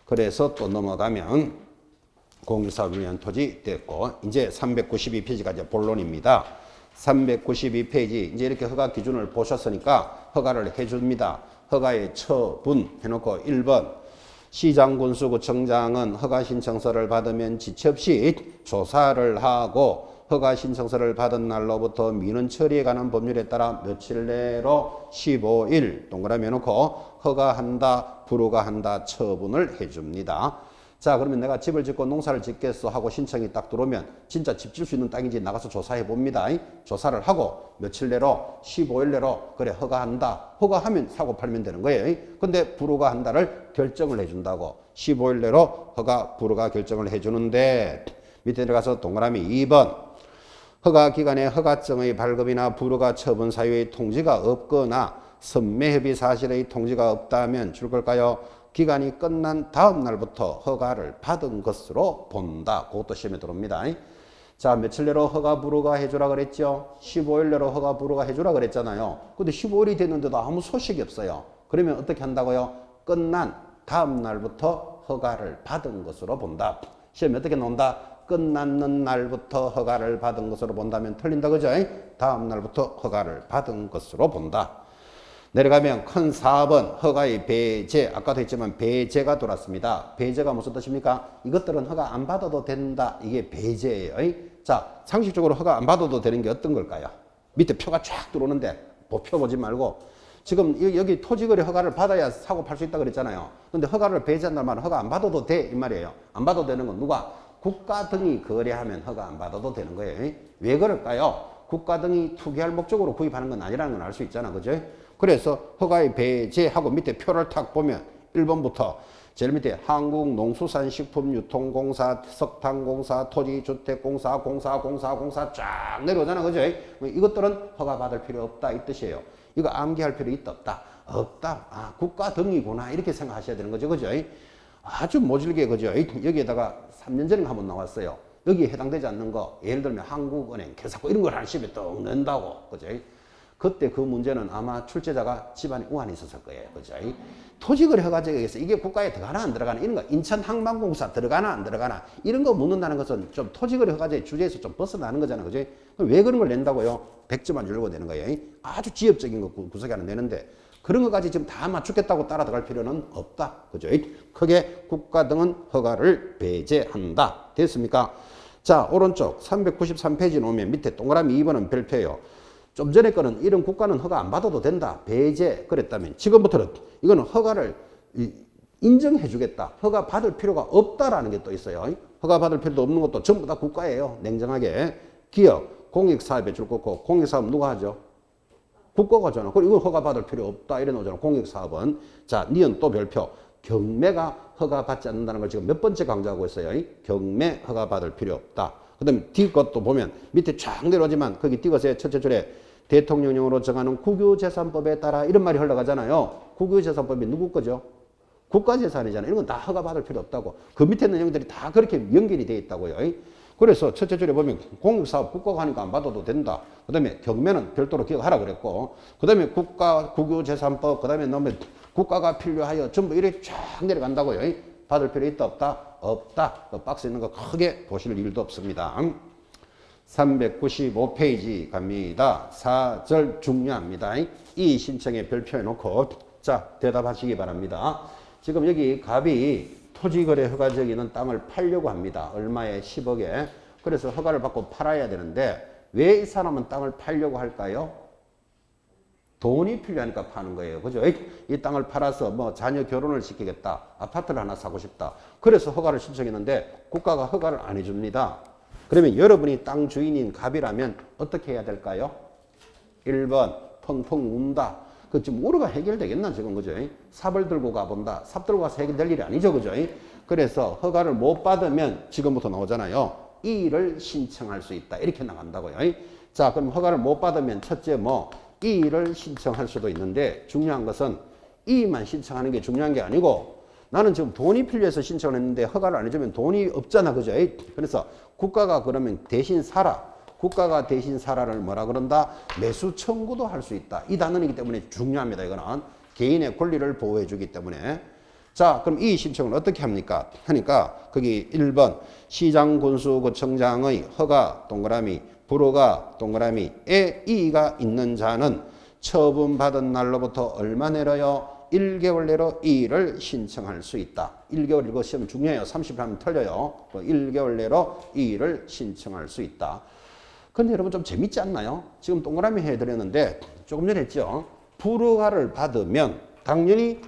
그래서 또 넘어가면 공익사업을 위한 토지 됐고, 이제 392페이지가 이제 본론입니다. 392페이지 이제 이렇게 허가 기준을 보셨으니까 허가를 해줍니다. 허가의 처분 해놓고 1번 시장군수구청장은 허가 신청서를 받으면 지체 없이 조사를 하고 허가 신청서를 받은 날로부터 민원 처리에 관한 법률에 따라 며칠 내로 15일 동그라미 해놓고 허가한다, 불허가한다 처분을 해줍니다. 자, 그러면 내가 집을 짓고 농사를 짓겠어 하고 신청이 딱 들어오면 진짜 집 질 수 있는 땅인지 나가서 조사해 봅니다. 조사를 하고 며칠 내로 15일 내로 그래 허가한다. 허가하면 사고 팔면 되는 거예요. 근데 불허가한다를 결정을 해준다고. 15일 내로 허가 불허가 결정을 해주는데 밑에 들어가서 동그라미 2번 허가 기간에 허가증의 발급이나 불허가 처분 사유의 통지가 없거나 선매협의 사실의 통지가 없다면 줄 걸까요? 기간이 끝난 다음 날부터 허가를 받은 것으로 본다. 그것도 시험에 들어옵니다. 자, 며칠 내로 허가 불허가 해주라 그랬죠? 15일 내로 허가 불허가 해주라 그랬잖아요. 근데 15일이 됐는데도 아무 소식이 없어요. 그러면 어떻게 한다고요? 끝난 다음 날부터 허가를 받은 것으로 본다. 시험에 어떻게 나온다? 끝났는 날부터 허가를 받은 것으로 본다면 틀린다. 그죠? 다음 날부터 허가를 받은 것으로 본다. 내려가면 큰 4번 허가의 배제. 아까도 했지만 배제가 돌았습니다. 배제가 무슨 뜻입니까? 이것들은 허가 안 받아도 된다. 이게 배제예요. 자, 상식적으로 허가 안 받아도 되는 게 어떤 걸까요? 밑에 표가 쫙 들어오는데 표 보지 말고 지금 여기 토지거래 허가를 받아야 사고 팔 수 있다 그랬잖아요. 근데 허가를 배제한다는 말은 허가 안 받아도 돼 이 말이에요. 안 받아도 되는 건 누가? 국가 등이 거래하면 허가 안 받아도 되는 거예요. 왜 그럴까요? 국가 등이 투기할 목적으로 구입하는 건 아니라는 건 알 수 있잖아. 그죠? 그래서 허가의 배제하고 밑에 표를 탁 보면 1번부터 제일 밑에 한국농수산식품유통공사, 석탄공사, 토지주택공사, 공사 쫙 내려오잖아. 그죠? 이것들은 허가받을 필요 없다 이 뜻이에요. 이거 암기할 필요 있다 없다? 없다. 아, 국가 등이구나 이렇게 생각하셔야 되는 거죠. 그죠? 아주 모질게 그죠? 여기에다가 3년 전에 한번 나왔어요. 여기에 해당되지 않는 거 예를 들면 한국은행, 개사코 이런 걸 한 시에 떡 낸다고. 그죠? 그때 그 문제는 아마 출제자가 집안에 우환이 있었을 거예요. 그죠? 토지거래 허가제에서 이게 국가에 들어가나 안 들어가나 이런 거 인천항만공사 들어가나 안 들어가나 이런 거 묻는다는 것은 좀 토지거래 허가제 주제에서 좀 벗어나는 거잖아. 그죠? 그럼 왜 그런 걸 낸다고요? 100점만 주려고 되는 거예요. 아주 지엽적인 거 구석에 하나 내는데 그런 것까지 지금 다 맞추겠다고 따라 들어갈 필요는 없다. 그죠? 크게 국가 등은 허가를 배제한다. 됐습니까? 자, 오른쪽 393페이지 놓으면 밑에 동그라미 2번은 별표예요. 좀 전에 거는 이런 국가는 허가 안 받아도 된다. 배제 그랬다면 지금부터는 이거는 허가를 인정해 주겠다. 허가 받을 필요가 없다라는 게 또 있어요. 허가 받을 필요도 없는 것도 전부 다 국가예요. 냉정하게. 기업, 공익사업에 줄 거고 공익사업 누가 하죠? 국가가 하잖아. 그리고 이건 허가 받을 필요 없다. 이래 나오잖아. 공익사업은. 자, 니은 또 별표. 경매가 허가 받지 않는다는 걸 지금 몇 번째 강조하고 있어요. 경매 허가 받을 필요 없다. 그 다음에 뒤 것도 보면 밑에 쫙 내려오지만 거기 띄어서 첫째 줄에 대통령령으로 정하는 국유재산법에 따라 이런 말이 흘러가잖아요. 국유재산법이 누구 거죠? 국가재산이잖아요. 이런 건 다 허가받을 필요 없다고. 그 밑에 있는 내용들이 다 그렇게 연결이 되어 있다고요. 그래서 첫째 줄에 보면 공익사업 국가가 하니까 안 받아도 된다. 그 다음에 경매는 별도로 기억하라 그랬고 그 다음에 국유재산법 그 다음에 넣으면 국가가 필요하여 전부 이렇게 쫙 내려간다고요. 받을 필요 있다 없다? 없다. 그 박스 있는 거 크게 보실 일도 없습니다. 395페이지 갑니다. 4절 중요합니다. 이 신청에 별표해 놓고 자 대답하시기 바랍니다. 지금 여기 갑이 토지거래 허가지역에 있는 땅을 팔려고 합니다. 얼마에? 10억에. 그래서 허가를 받고 팔아야 되는데 왜 이 사람은 땅을 팔려고 할까요? 돈이 필요하니까 파는 거예요. 그죠? 이 땅을 팔아서 뭐 자녀 결혼을 시키겠다. 아파트를 하나 사고 싶다. 그래서 허가를 신청했는데 국가가 허가를 안 해줍니다. 그러면 여러분이 땅 주인인 갑이라면 어떻게 해야 될까요? 1번 펑펑 운다. 그 지금 오류가 해결되겠나 지금 그죠? 삽을 들고 가본다. 삽 들고 가서 해결될 일이 아니죠. 그죠? 그래서 허가를 못 받으면 지금부터 나오잖아요. 이의를 신청할 수 있다. 이렇게 나간다고요. 자, 그럼 허가를 못 받으면 첫째 이의를 신청할 수도 있는데 중요한 것은 이의만 신청하는 게 중요한 게 아니고 나는 지금 돈이 필요해서 신청을 했는데 허가를 안 해주면 돈이 없잖아. 그죠? 그래서 국가가 그러면 대신 사라. 국가가 대신 사라를 뭐라 그런다? 매수 청구도 할 수 있다. 이 단어이기 때문에 중요합니다. 이거는 개인의 권리를 보호해 주기 때문에. 자, 그럼 이 신청을 어떻게 합니까? 하니까 거기 1번 시장군수구청장의 허가 동그라미 불허가 동그라미에 이의가 있는 자는 처분받은 날로부터 얼마 내로요? 1개월 내로 이의를 신청할 수 있다. 1개월 이거 시험 중요해요. 30일 하면 틀려요. 1개월 내로 이의를 신청할 수 있다. 근데 여러분 좀 재밌지 않나요? 지금 동그라미 해드렸는데 조금 전에 했죠. 불허가를 받으면 당연히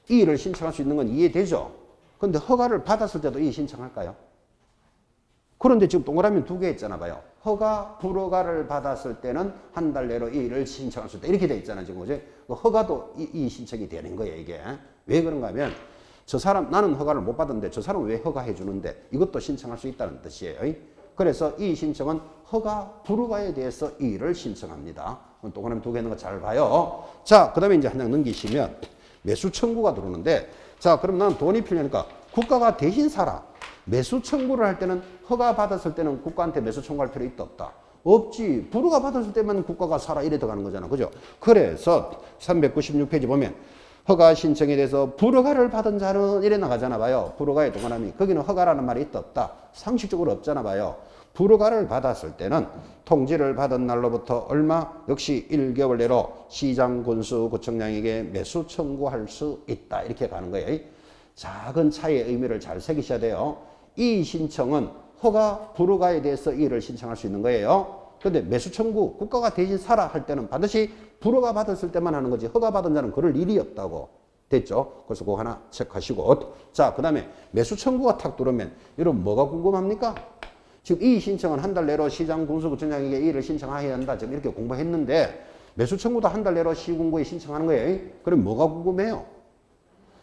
이의를 신청할 수 있는 건 이해되죠. 근데 허가를 받았을 때도 이의 신청할까요? 그런데 지금 동그라미 2개 있잖아 봐요. 허가, 불허가를 받았을 때는 한 달 내로 이의를 신청할 수 있다. 이렇게 돼 있잖아 지금 그죠? 허가도 이의 신청이 되는 거예요 이게. 왜 그런가 하면 저 사람 나는 허가를 못 받았는데 저 사람은 왜 허가해 주는데 이것도 신청할 수 있다는 뜻이에요. 그래서 이 신청은 허가, 불허가에 대해서 이의를 신청합니다. 동그라미 2개 있는 거 잘 봐요. 자, 그 다음에 이제 한 장 넘기시면 매수 청구가 들어오는데 자, 그럼 나는 돈이 필요하니까 국가가 대신 사라. 매수 청구를 할 때는 허가 받았을 때는 국가한테 매수 청구할 필요 있다 없다? 없지. 불허가 받았을 때만 국가가 사라 이래 들어가는 거잖아. 그죠? 그래서 396페이지 보면 허가 신청에 대해서 불허가를 받은 자는 이래 나가잖아 봐요. 불허가의 동그라미. 거기는 허가라는 말이 있다 없다? 상식적으로 없잖아 봐요. 불허가를 받았을 때는 통지를 받은 날로부터 얼마? 역시 1개월 내로 시장 군수 구청장에게 매수 청구할 수 있다. 이렇게 가는 거예요. 작은 차이의 의미를 잘 새기셔야 돼요. 이 신청은 허가, 불허가에 대해서 이의를 신청할 수 있는 거예요. 그런데 매수 청구, 국가가 대신 사라 할 때는 반드시 불허가 받았을 때만 하는 거지 허가 받은 자는 그럴 일이 없다고 됐죠. 그래서 그거 하나 체크하시고 자, 그 다음에 매수 청구가 탁 들어오면 여러분 뭐가 궁금합니까? 지금 이 신청은 한 달 내로 시장 군수구청장에게 이의를 신청해야 한다. 지금 이렇게 공부했는데 매수 청구도 한 달 내로 시군구에 신청하는 거예요. 그럼 뭐가 궁금해요?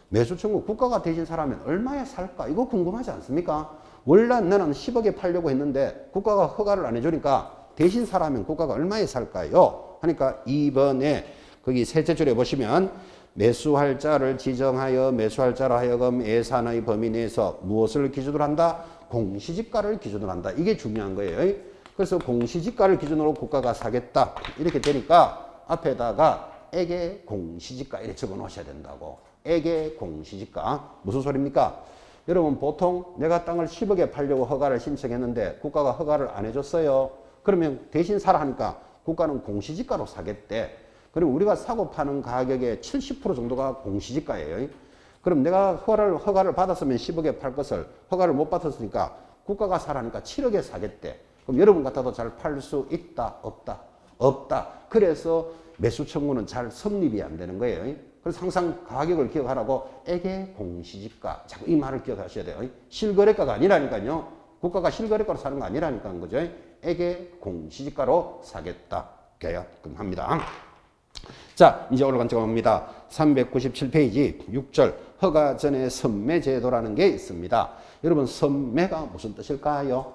매수 청구 국가가 대신 사라면 얼마에 살까? 이거 궁금하지 않습니까? 원래 나는 10억에 팔려고 했는데 국가가 허가를 안 해주니까 대신 사라면 국가가 얼마에 살까요? 하니까 2번에 거기 셋째 줄에 보시면 매수할 자를 지정하여 매수할 자로 하여금 예산의 범위 내에서 무엇을 기준으로 한다? 공시지가를 기준으로 한다. 이게 중요한 거예요. 그래서 공시지가를 기준으로 국가가 사겠다. 이렇게 되니까 앞에다가 액의 공시지가 이렇게 적어 놓으셔야 된다고. 액의 공시지가. 무슨 소리입니까? 여러분 보통 내가 땅을 10억에 팔려고 허가를 신청했는데 국가가 허가를 안 해줬어요. 그러면 대신 사라 하니까 국가는 공시지가로 사겠대. 그럼 우리가 사고 파는 가격의 70% 정도가 공시지가예요. 그럼 내가 허가를 받았으면 10억에 팔 것을 허가를 못 받았으니까 국가가 사라니까 7억에 사겠대. 그럼 여러분 같아도 잘 팔 수 있다? 없다? 없다. 그래서 매수 청구는 잘 성립이 안 되는 거예요. 그래서 항상 가격을 기억하라고 액의 공시지가. 자꾸 이 말을 기억하셔야 돼요. 실거래가가 아니라니까요. 국가가 실거래가로 사는 거 아니라니까 거죠. 액의 공시지가로 사겠다. 계약금합니다. 자, 이제 올라간 적합니다. 397페이지 6절 허가 전에 선매 제도라는 게 있습니다. 여러분 선매가 무슨 뜻일까요?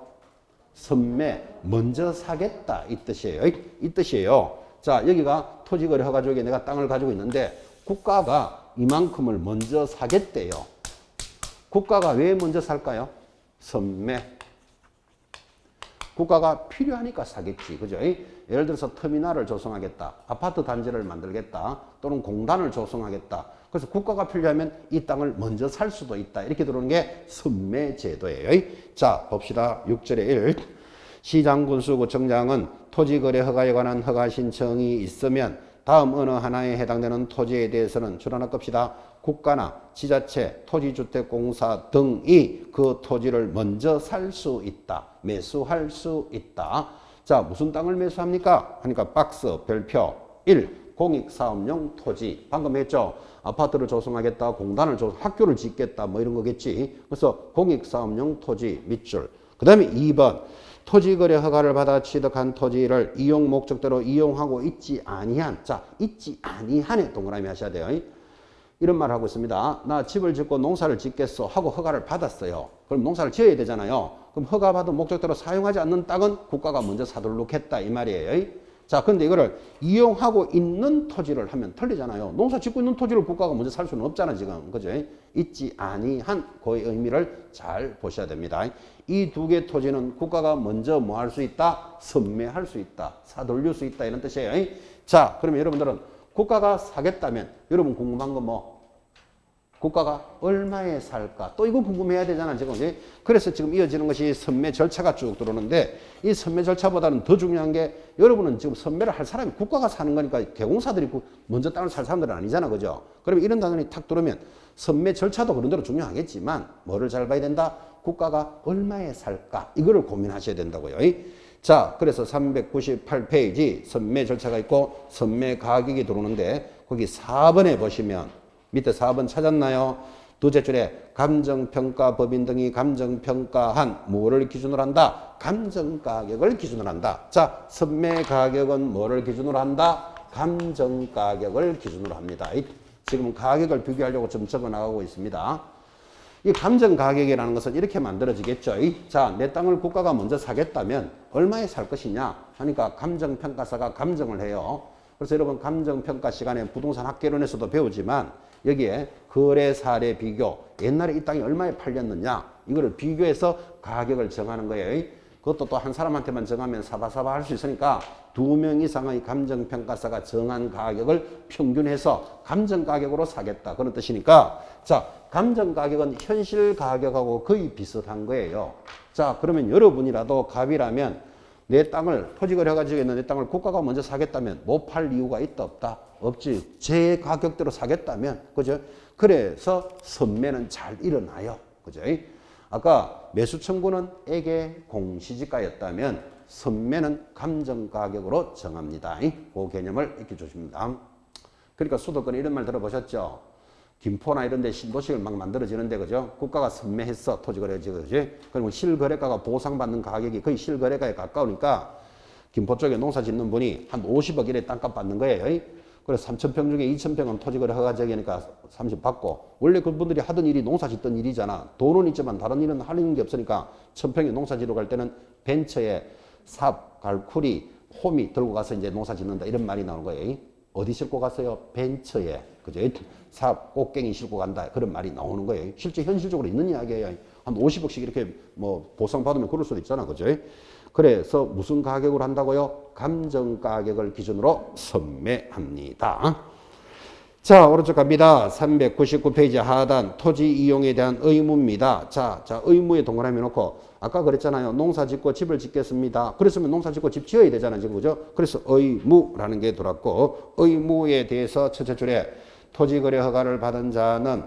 선매, 먼저 사겠다 이 뜻이에요. 이 뜻이에요. 자, 여기가 토지거래 허가조에 내가 땅을 가지고 있는데 국가가 이만큼을 먼저 사겠대요. 국가가 왜 먼저 살까요? 선매. 국가가 필요하니까 사겠지. 그죠? 예를 들어서 터미널을 조성하겠다. 아파트 단지를 만들겠다. 또는 공단을 조성하겠다. 그래서 국가가 필요하면 이 땅을 먼저 살 수도 있다. 이렇게 들어오는 게 선매제도예요. 자, 봅시다. 6절에 1. 시장군수구청장은 토지거래 허가에 관한 허가 신청이 있으면 다음 어느 하나에 해당되는 토지에 대해서는 줄하나 겁시다. 국가나 지자체, 토지주택공사 등이 그 토지를 먼저 살 수 있다. 매수할 수 있다. 자, 무슨 땅을 매수합니까? 하니까 박스, 별표 1. 공익사업용 토지. 방금 했죠? 아파트를 조성하겠다, 공단을 학교를 짓겠다, 뭐 이런 거겠지. 그래서 공익사업용 토지 밑줄. 그 다음에 2번. 토지거래 허가를 받아 취득한 토지를 이용 목적대로 이용하고 있지 아니한. 자, 있지 아니한에 동그라미 하셔야 돼요. 이런 말을 하고 있습니다. 나 집을 짓고 농사를 짓겠어 하고 허가를 받았어요. 그럼 농사를 지어야 되잖아요. 그럼 허가받은 목적대로 사용하지 않는 땅은 국가가 먼저 사들놓겠다 이 말이에요. 자, 근데 이거를 이용하고 있는 토지를 하면 틀리잖아요. 농사 짓고 있는 토지를 국가가 먼저 살 수는 없잖아 지금. 그죠? 있지 아니한 그의 의미를 잘 보셔야 됩니다. 이 두 개 토지는 국가가 먼저 뭐 할 수 있다? 선매할 수 있다. 사돌릴 수 있다 이런 뜻이에요. 자, 그러면 여러분들은 국가가 사겠다면 여러분 궁금한 거 뭐? 국가가 얼마에 살까? 또 이거 궁금해야 되잖아 지금. 그래서 지금 이어지는 것이 선매 절차가 쭉 들어오는데 이 선매 절차보다는 더 중요한 게 여러분은 지금 선매를 할 사람이 국가가 사는 거니까 개공사들이 먼저 땅을 살 사람들은 아니잖아. 그죠? 그러면 이런 단원이 탁 들어오면 선매 절차도 그런 대로 중요하겠지만 뭐를 잘 봐야 된다? 국가가 얼마에 살까? 이거를 고민하셔야 된다고요. 자, 그래서 398페이지 선매 절차가 있고 선매 가격이 들어오는데 거기 4번에 보시면 밑에 4번 찾았나요? 두째 줄에 감정평가 법인 등이 감정평가한 뭐를 기준으로 한다? 감정가격을 기준으로 한다. 자, 선매 가격은 뭐를 기준으로 한다? 감정가격을 기준으로 합니다. 지금 가격을 비교하려고 좀 적어 나가고 있습니다. 이 감정가격이라는 것은 이렇게 만들어지겠죠. 자, 내 땅을 국가가 먼저 사겠다면 얼마에 살 것이냐 하니까 감정평가사가 감정을 해요. 그래서 여러분 감정평가 시간에 부동산 학개론에서도 배우지만 여기에 거래 사례 비교, 옛날에 이 땅이 얼마에 팔렸느냐 이거를 비교해서 가격을 정하는 거예요. 그것도 또 한 사람한테만 정하면 사바사바 할 수 있으니까 두 명 이상의 감정평가사가 정한 가격을 평균해서 감정가격으로 사겠다. 그런 뜻이니까 자, 감정가격은 현실 가격하고 거의 비슷한 거예요. 자, 그러면 여러분이라도 갑이라면 내 땅을 토지거래가지고 있는 내 땅을 국가가 먼저 사겠다면 못 팔 이유가 있다 없다? 없지. 제 가격대로 사겠다면 그죠? 그래서 선매는 잘 일어나요. 그죠? 아까 매수 청구는 액의 공시지가였다면 선매는 감정가격으로 정합니다. 그 개념을 익혀 주십니다. 그러니까 수도권 이런 말 들어보셨죠? 김포나 이런 데 신도시를 막 만들어지는데, 그죠? 국가가 선매했어, 토지거래지가, 그지? 그리고 실거래가가 보상받는 가격이 거의 실거래가에 가까우니까 김포 쪽에 농사 짓는 분이 한 50억 이래 땅값 받는 거예요. 그래서 3,000평 중에 2,000평은 토지거래 허가제기니까 30 받고, 원래 그분들이 하던 일이 농사 짓던 일이잖아. 돈은 있지만 다른 일은 하는 게 없으니까 1,000평에 농사 지러 갈 때는 벤처에 삽, 갈쿠리, 호미 들고 가서 이제 농사 짓는다. 이런 말이 나오는 거예요. 어디 싣고 갔어요? 벤처에. 그죠? 삽, 꽃갱이 싣고 간다. 그런 말이 나오는 거예요. 실제 현실적으로 있는 이야기예요. 한 50억씩 이렇게 뭐 보상받으면 그럴 수도 있잖아. 그죠? 그래서 무슨 가격으로 한다고요? 감정 가격을 기준으로 선매합니다. 자, 오른쪽 갑니다. 399페이지 하단 토지 이용에 대한 의무입니다. 자, 의무에 동그라미 놓고 아까 그랬잖아요. 농사 짓고 집을 짓겠습니다. 그랬으면 농사 짓고 집 지어야 되잖아요. 지금 그죠? 그래서 의무라는 게 들어왔고, 의무에 대해서 첫째 줄에 토지거래 허가를 받은 자는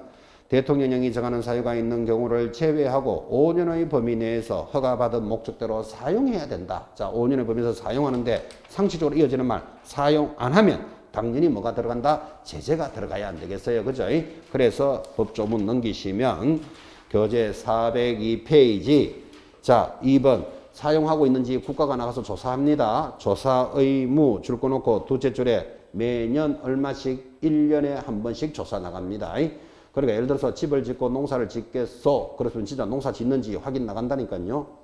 대통령령이 정하는 사유가 있는 경우를 제외하고 5년의 범위 내에서 허가받은 목적대로 사용해야 된다. 자, 5년의 범위에서 사용하는데 상식적으로 이어지는 말, 사용 안 하면 당연히 뭐가 들어간다? 제재가 들어가야 안 되겠어요. 그죠? 그래서 법조문 넘기시면 교재 402페이지. 자, 2번. 사용하고 있는지 국가가 나가서 조사합니다. 조사 의무 줄 거 놓고 둘째 줄에 매년 얼마씩 1년에 한 번씩 조사 나갑니다. 그러니까 예를 들어서 집을 짓고 농사를 짓겠소. 그렇으면 진짜 농사 짓는지 확인 나간다니까요.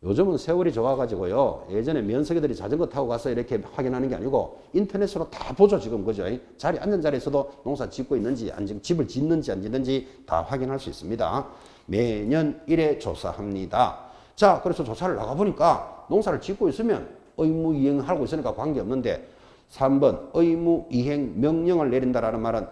요즘은 세월이 좋아가지고요. 예전에 면세기들이 자전거 타고 가서 이렇게 확인하는 게 아니고 인터넷으로 다 보죠, 지금. 그죠? 자리 앉은 자리에서도 농사 짓고 있는지, 집을 짓는지 안 짓는지 다 확인할 수 있습니다. 매년 1회 조사합니다. 자, 그래서 조사를 나가보니까 농사를 짓고 있으면 의무 이행하고 있으니까 관계없는데 3번 의무 이행 명령을 내린다라는 말은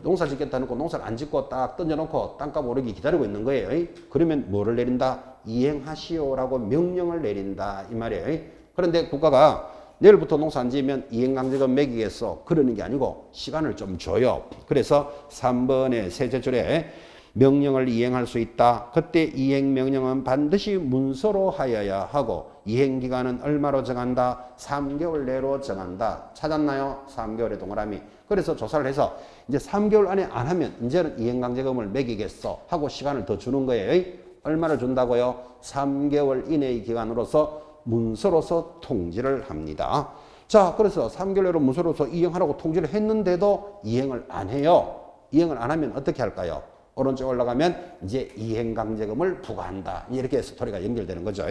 농사 짓겠다 놓고 농사를 안 짓고 딱 던져놓고 땅값 오르기 기다리고 있는 거예요. 그러면 뭐를 내린다? 이행하시오라고 명령을 내린다 이 말이에요. 그런데 국가가 내일부터 농사 안 지으면 이행강제금 매기겠어. 그러는 게 아니고 시간을 좀 줘요. 그래서 3번의 셋째 줄에 명령을 이행할 수 있다. 그때 이행명령은 반드시 문서로 하여야 하고 이행기간은 얼마로 정한다? 3개월 내로 정한다. 찾았나요? 3개월의 동그라미. 그래서 조사를 해서 이제 3개월 안에 안 하면 이제는 이행강제금을 매기겠어 하고 시간을 더 주는 거예요. 얼마를 준다고요? 3개월 이내의 기간으로서 문서로서 통지를 합니다. 자, 그래서 3개월 내로 문서로서 이행하라고 통지를 했는데도 이행을 안 해요. 이행을 안 하면 어떻게 할까요? 오른쪽 올라가면 이제 이행강제금을 부과한다. 이렇게 스토리가 연결되는 거죠.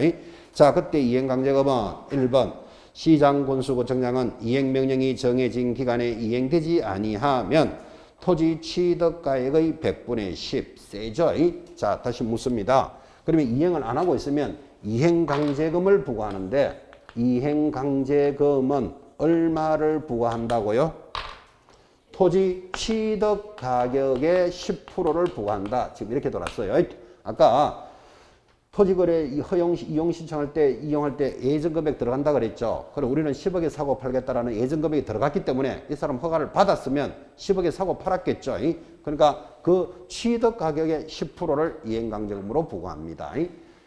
자, 그때 이행강제금은 1번 시장군수구청장은 이행명령이 정해진 기간에 이행되지 아니하면 토지 취득가액의 100분의 10 세죠. 자, 다시 묻습니다. 그러면 이행을 안 하고 있으면 이행강제금을 부과하는데 이행강제금은 얼마를 부과한다고요? 토지 취득 가격의 10%를 부과한다. 지금 이렇게 돌았어요. 아까 토지거래 허용 이용 신청할 때 이용할 때 예전 금액 들어간다 그랬죠. 그럼 우리는 10억에 사고 팔겠다라는 예전 금액이 들어갔기 때문에 이 사람 허가를 받았으면 10억에 사고 팔았겠죠. 그러니까 그 취득 가격의 10%를 이행강제금으로 부과합니다.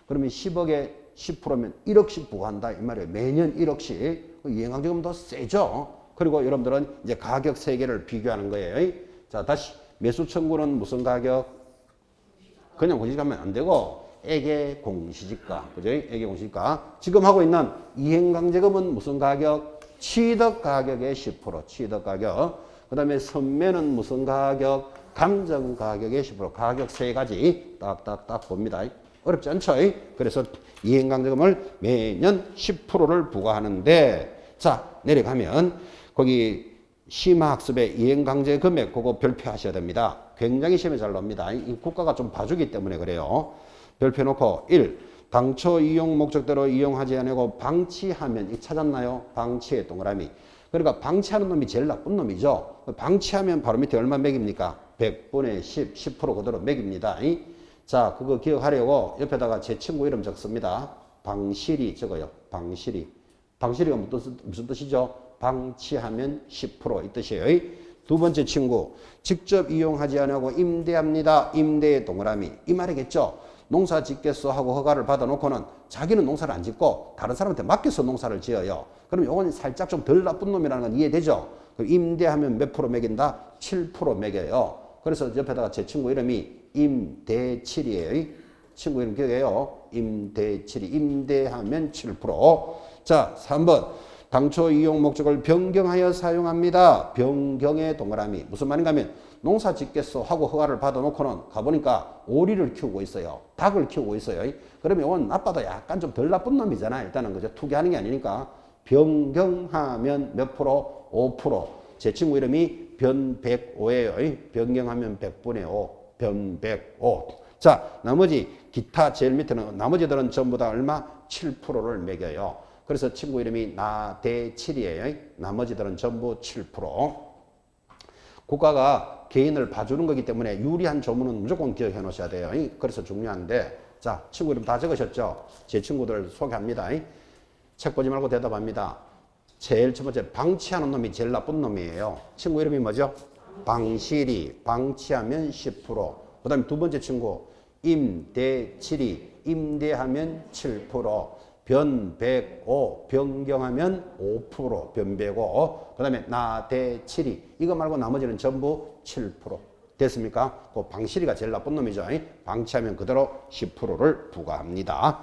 그러면 10억에 10%면 1억씩 부과한다 이 말이에요. 매년 1억씩. 이행강제금 더 세죠. 그리고 여러분들은 이제 가격 세 개를 비교하는 거예요. 자, 다시 매수 청구는 무슨 가격? 그냥 공시지가면 안 되고 액의 공시지가. 그죠? 액의 공시지가. 지금 하고 있는 이행강제금은 무슨 가격? 취득 가격의 10%. 취득 가격. 그다음에 선매는 무슨 가격? 감정 가격의 10%. 가격 세 가지 딱딱딱 봅니다. 어렵지 않죠? 그래서 이행강제금을 매년 10%를 부과하는데 자, 내려가면 거기 심화학습의 이행강제 금액 그거 별표하셔야 됩니다. 굉장히 시험에 잘 나옵니다. 이 국가가 좀 봐주기 때문에 그래요. 별표 놓고 1. 당초 이용 목적대로 이용하지 않고 방치하면, 이 찾았나요? 방치의 동그라미. 그러니까 방치하는 놈이 제일 나쁜 놈이죠. 방치하면 바로 밑에 얼마 매깁니까? 100분의 10, 10% 그대로 매깁니다. 자, 그거 기억하려고 옆에다가 제 친구 이름 적습니다. 방실이 적어요. 방실이. 방실이가 무슨 뜻이죠? 방치하면 10% 이 뜻이에요. 두 번째 친구, 직접 이용하지 않고 임대합니다. 임대의 동그라미. 이 말이겠죠. 농사 짓겠어 하고 허가를 받아놓고는 자기는 농사를 안 짓고 다른 사람한테 맡겨서 농사를 지어요. 그럼 요건 살짝 좀 덜 나쁜 놈이라는 건 이해되죠? 그럼 임대하면 몇 프로 매긴다? 7% 매겨요. 그래서 옆에다가 제 친구 이름이 임대칠이에요. 친구 이름 기억해요. 임대칠이. 임대하면 7%. 자, 3번. 당초 이용 목적을 변경하여 사용합니다. 변경의 동그라미. 무슨 말인가 하면 농사 짓겠어 하고 허가를 받아놓고는 가보니까 오리를 키우고 있어요. 닭을 키우고 있어요. 그러면 이건 나빠도 약간 좀 덜 나쁜 놈이잖아. 일단은 그죠. 투기하는 게 아니니까. 변경하면 몇 프로? 5%. 제 친구 이름이 변105예요. 변경하면 100분의 5. 변105. 자, 나머지 기타 제일 밑에는 나머지들은 전부 다 얼마? 7%를 매겨요. 그래서 친구 이름이 나대칠이에요. 나머지들은 전부 7%. 국가가 개인을 봐주는 거기 때문에 유리한 조문은 무조건 기억해 놓으셔야 돼요. 그래서 중요한데, 자, 친구 이름 다 적으셨죠? 제 친구들 소개합니다. 책 보지 말고 대답합니다. 제일 첫 번째, 방치하는 놈이 제일 나쁜 놈이에요. 친구 이름이 뭐죠? 방실이. 방치하면 10%. 그 다음에 두 번째 친구, 임대칠이. 임대하면 7%. 변105, 변경하면 5%, 변105. 그 다음에 나대칠이. 이거 말고 나머지는 전부 7%. 됐습니까? 그 방실이가 제일 나쁜 놈이죠. 방치하면 그대로 10%를 부과합니다.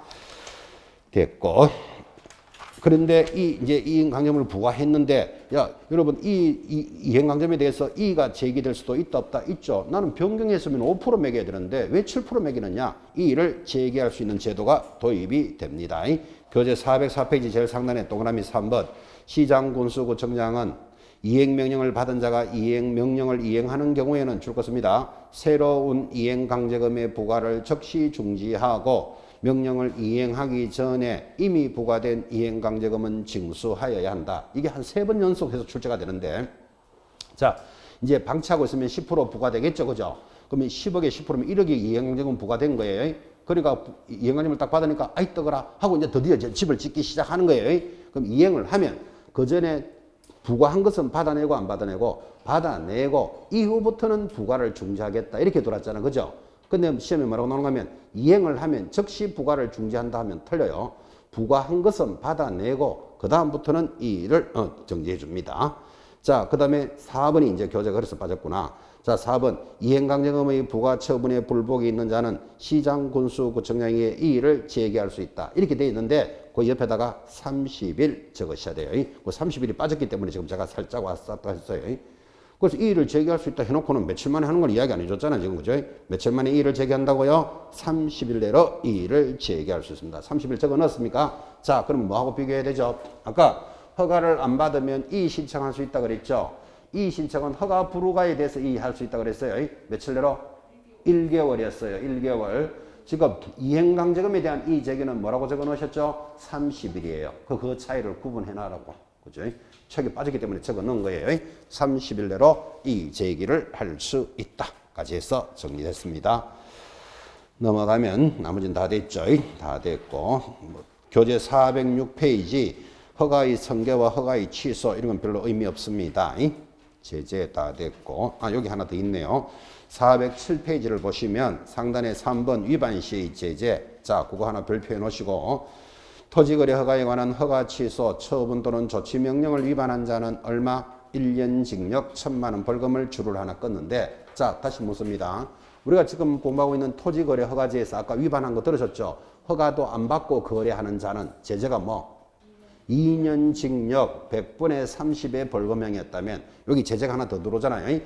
됐고. 그런데 이제 이행강점을 부과했는데, 야, 여러분, 이행강점에 대해서 이의가 제기될 수도 있다, 없다, 있죠. 나는 변경했으면 5% 매겨야 되는데, 왜 7% 매기느냐? 이의를 제기할 수 있는 제도가 도입이 됩니다. 교재 404페이지 제일 상단에 동그라미 3번. 시장군수구청장은 이행명령을 받은 자가 이행명령을 이행하는 경우에는 줄 것입니다. 새로운 이행강제금의 부과를 즉시 중지하고, 명령을 이행하기 전에 이미 부과된 이행강제금은 징수하여야 한다. 이게 한 3번 연속해서 출제가 되는데, 자, 이제 방치하고 있으면 10% 부과되겠죠, 그죠? 그러면 10억에 10%면 1억이 이행강제금 부과된 거예요. 그러니까 이행강제금을 딱 받으니까 아이 떡어라 하고 이제 드디어 집을 짓기 시작하는 거예요. 그럼 이행을 하면 그 전에 부과한 것은 받아내고 안 받아내고, 받아내고 이후부터는 부과를 중지하겠다 이렇게 돌았잖아, 그죠? 근데 시험에 뭐라고 나오는가 하면 이행을 하면 즉시 부과를 중지한다 하면 틀려요. 부과한 것은 받아내고 그 다음부터는 이 일을 정지해 줍니다. 자, 그 다음에 4번이 이제 교재가 그래서 빠졌구나. 자, 4번. 이행강제금의 부과 처분에 불복이 있는 자는 시장군수구청장에게 이 일을 제기할 수 있다. 이렇게 돼 있는데 그 옆에다가 30일 적으셔야 돼요. 그 30일이 빠졌기 때문에 지금 제가 살짝 왔다 했어요. 그래서 이 일을 제기할 수 있다 해놓고는 며칠 만에 하는 걸 이야기 안 해줬잖아요, 지금, 그죠? 며칠 만에 이 일을 제기한다고요? 30일 내로 이 일을 제기할 수 있습니다. 30일 적어 넣었습니까? 자, 그럼 뭐하고 비교해야 되죠? 아까 허가를 안 받으면 이의 신청할 수 있다 그랬죠? 이의 신청은 허가 불허가에 대해서 이의할 수 있다 그랬어요. 며칠 내로? 1개월이었어요, 1개월. 지금 이행강제금에 대한 이의 제기는 뭐라고 적어 놓으셨죠? 30일이에요. 그 차이를 구분해 놔라고. 그죠? 책이 빠졌기 때문에 적어 놓은 거예요. 30일 내로 이 제기를 할 수 있다까지 해서 정리됐습니다. 넘어가면 나머지는 다 됐죠. 다 됐고, 교재 406페이지 허가의 성계와 허가의 취소 이런 건 별로 의미 없습니다. 제재 다 됐고, 여기 하나 더 있네요. 407페이지를 보시면 상단에 3번 위반 시의 제재. 자, 그거 하나 별표해 놓으시고, 토지거래 허가에 관한 허가 취소, 처분 또는 조치 명령을 위반한 자는 얼마? 1년 징역 1,000만 원 벌금을 줄을 하나 껐는데, 자, 다시 묻습니다. 우리가 지금 공부하고 있는 토지거래 허가제에서 아까 위반한 거 들으셨죠? 허가도 안 받고 거래하는 자는 제재가 뭐? 2년 징역 100분의 30의 벌금형이었다면 여기 제재가 하나 더 들어오잖아요.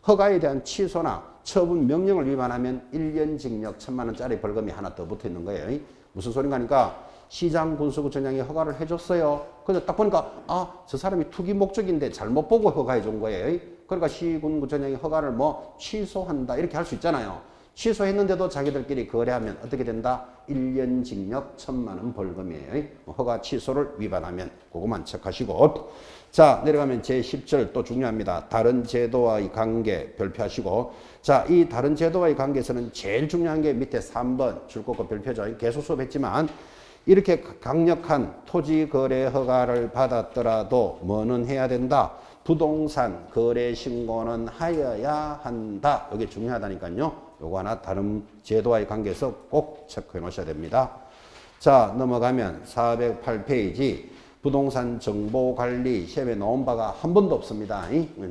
허가에 대한 취소나 처분 명령을 위반하면 1년 징역 1,000만 원짜리 벌금이 하나 더 붙어 있는 거예요. 무슨 소린가 하니까 시장군수구청장이 허가를 해줬어요. 그래서 딱 보니까 저 사람이 투기 목적인데 잘못 보고 허가해 준 거예요. 그러니까 시군구청장이 허가를 취소한다 이렇게 할 수 있잖아요. 취소했는데도 자기들끼리 거래하면 어떻게 된다? 1년 징역 1,000만 원 벌금이에요. 허가 취소를 위반하면 그것만 체크하시고. 자, 내려가면 제10절 또 중요합니다. 다른 제도와의 관계 별표하시고. 자, 이 다른 제도와의 관계에서는 제일 중요한 게 밑에 3번 줄 거고 별표죠. 계속 수업했지만 이렇게 강력한 토지 거래 허가를 받았더라도 뭐는 해야 된다? 부동산 거래 신고는 하여야 한다. 이게 중요하다니까요. 요거 하나 다른 제도와의 관계에서 꼭 체크해 놓으셔야 됩니다. 자, 넘어가면 408페이지 부동산 정보관리 시험에 나온 바가 한 번도 없습니다.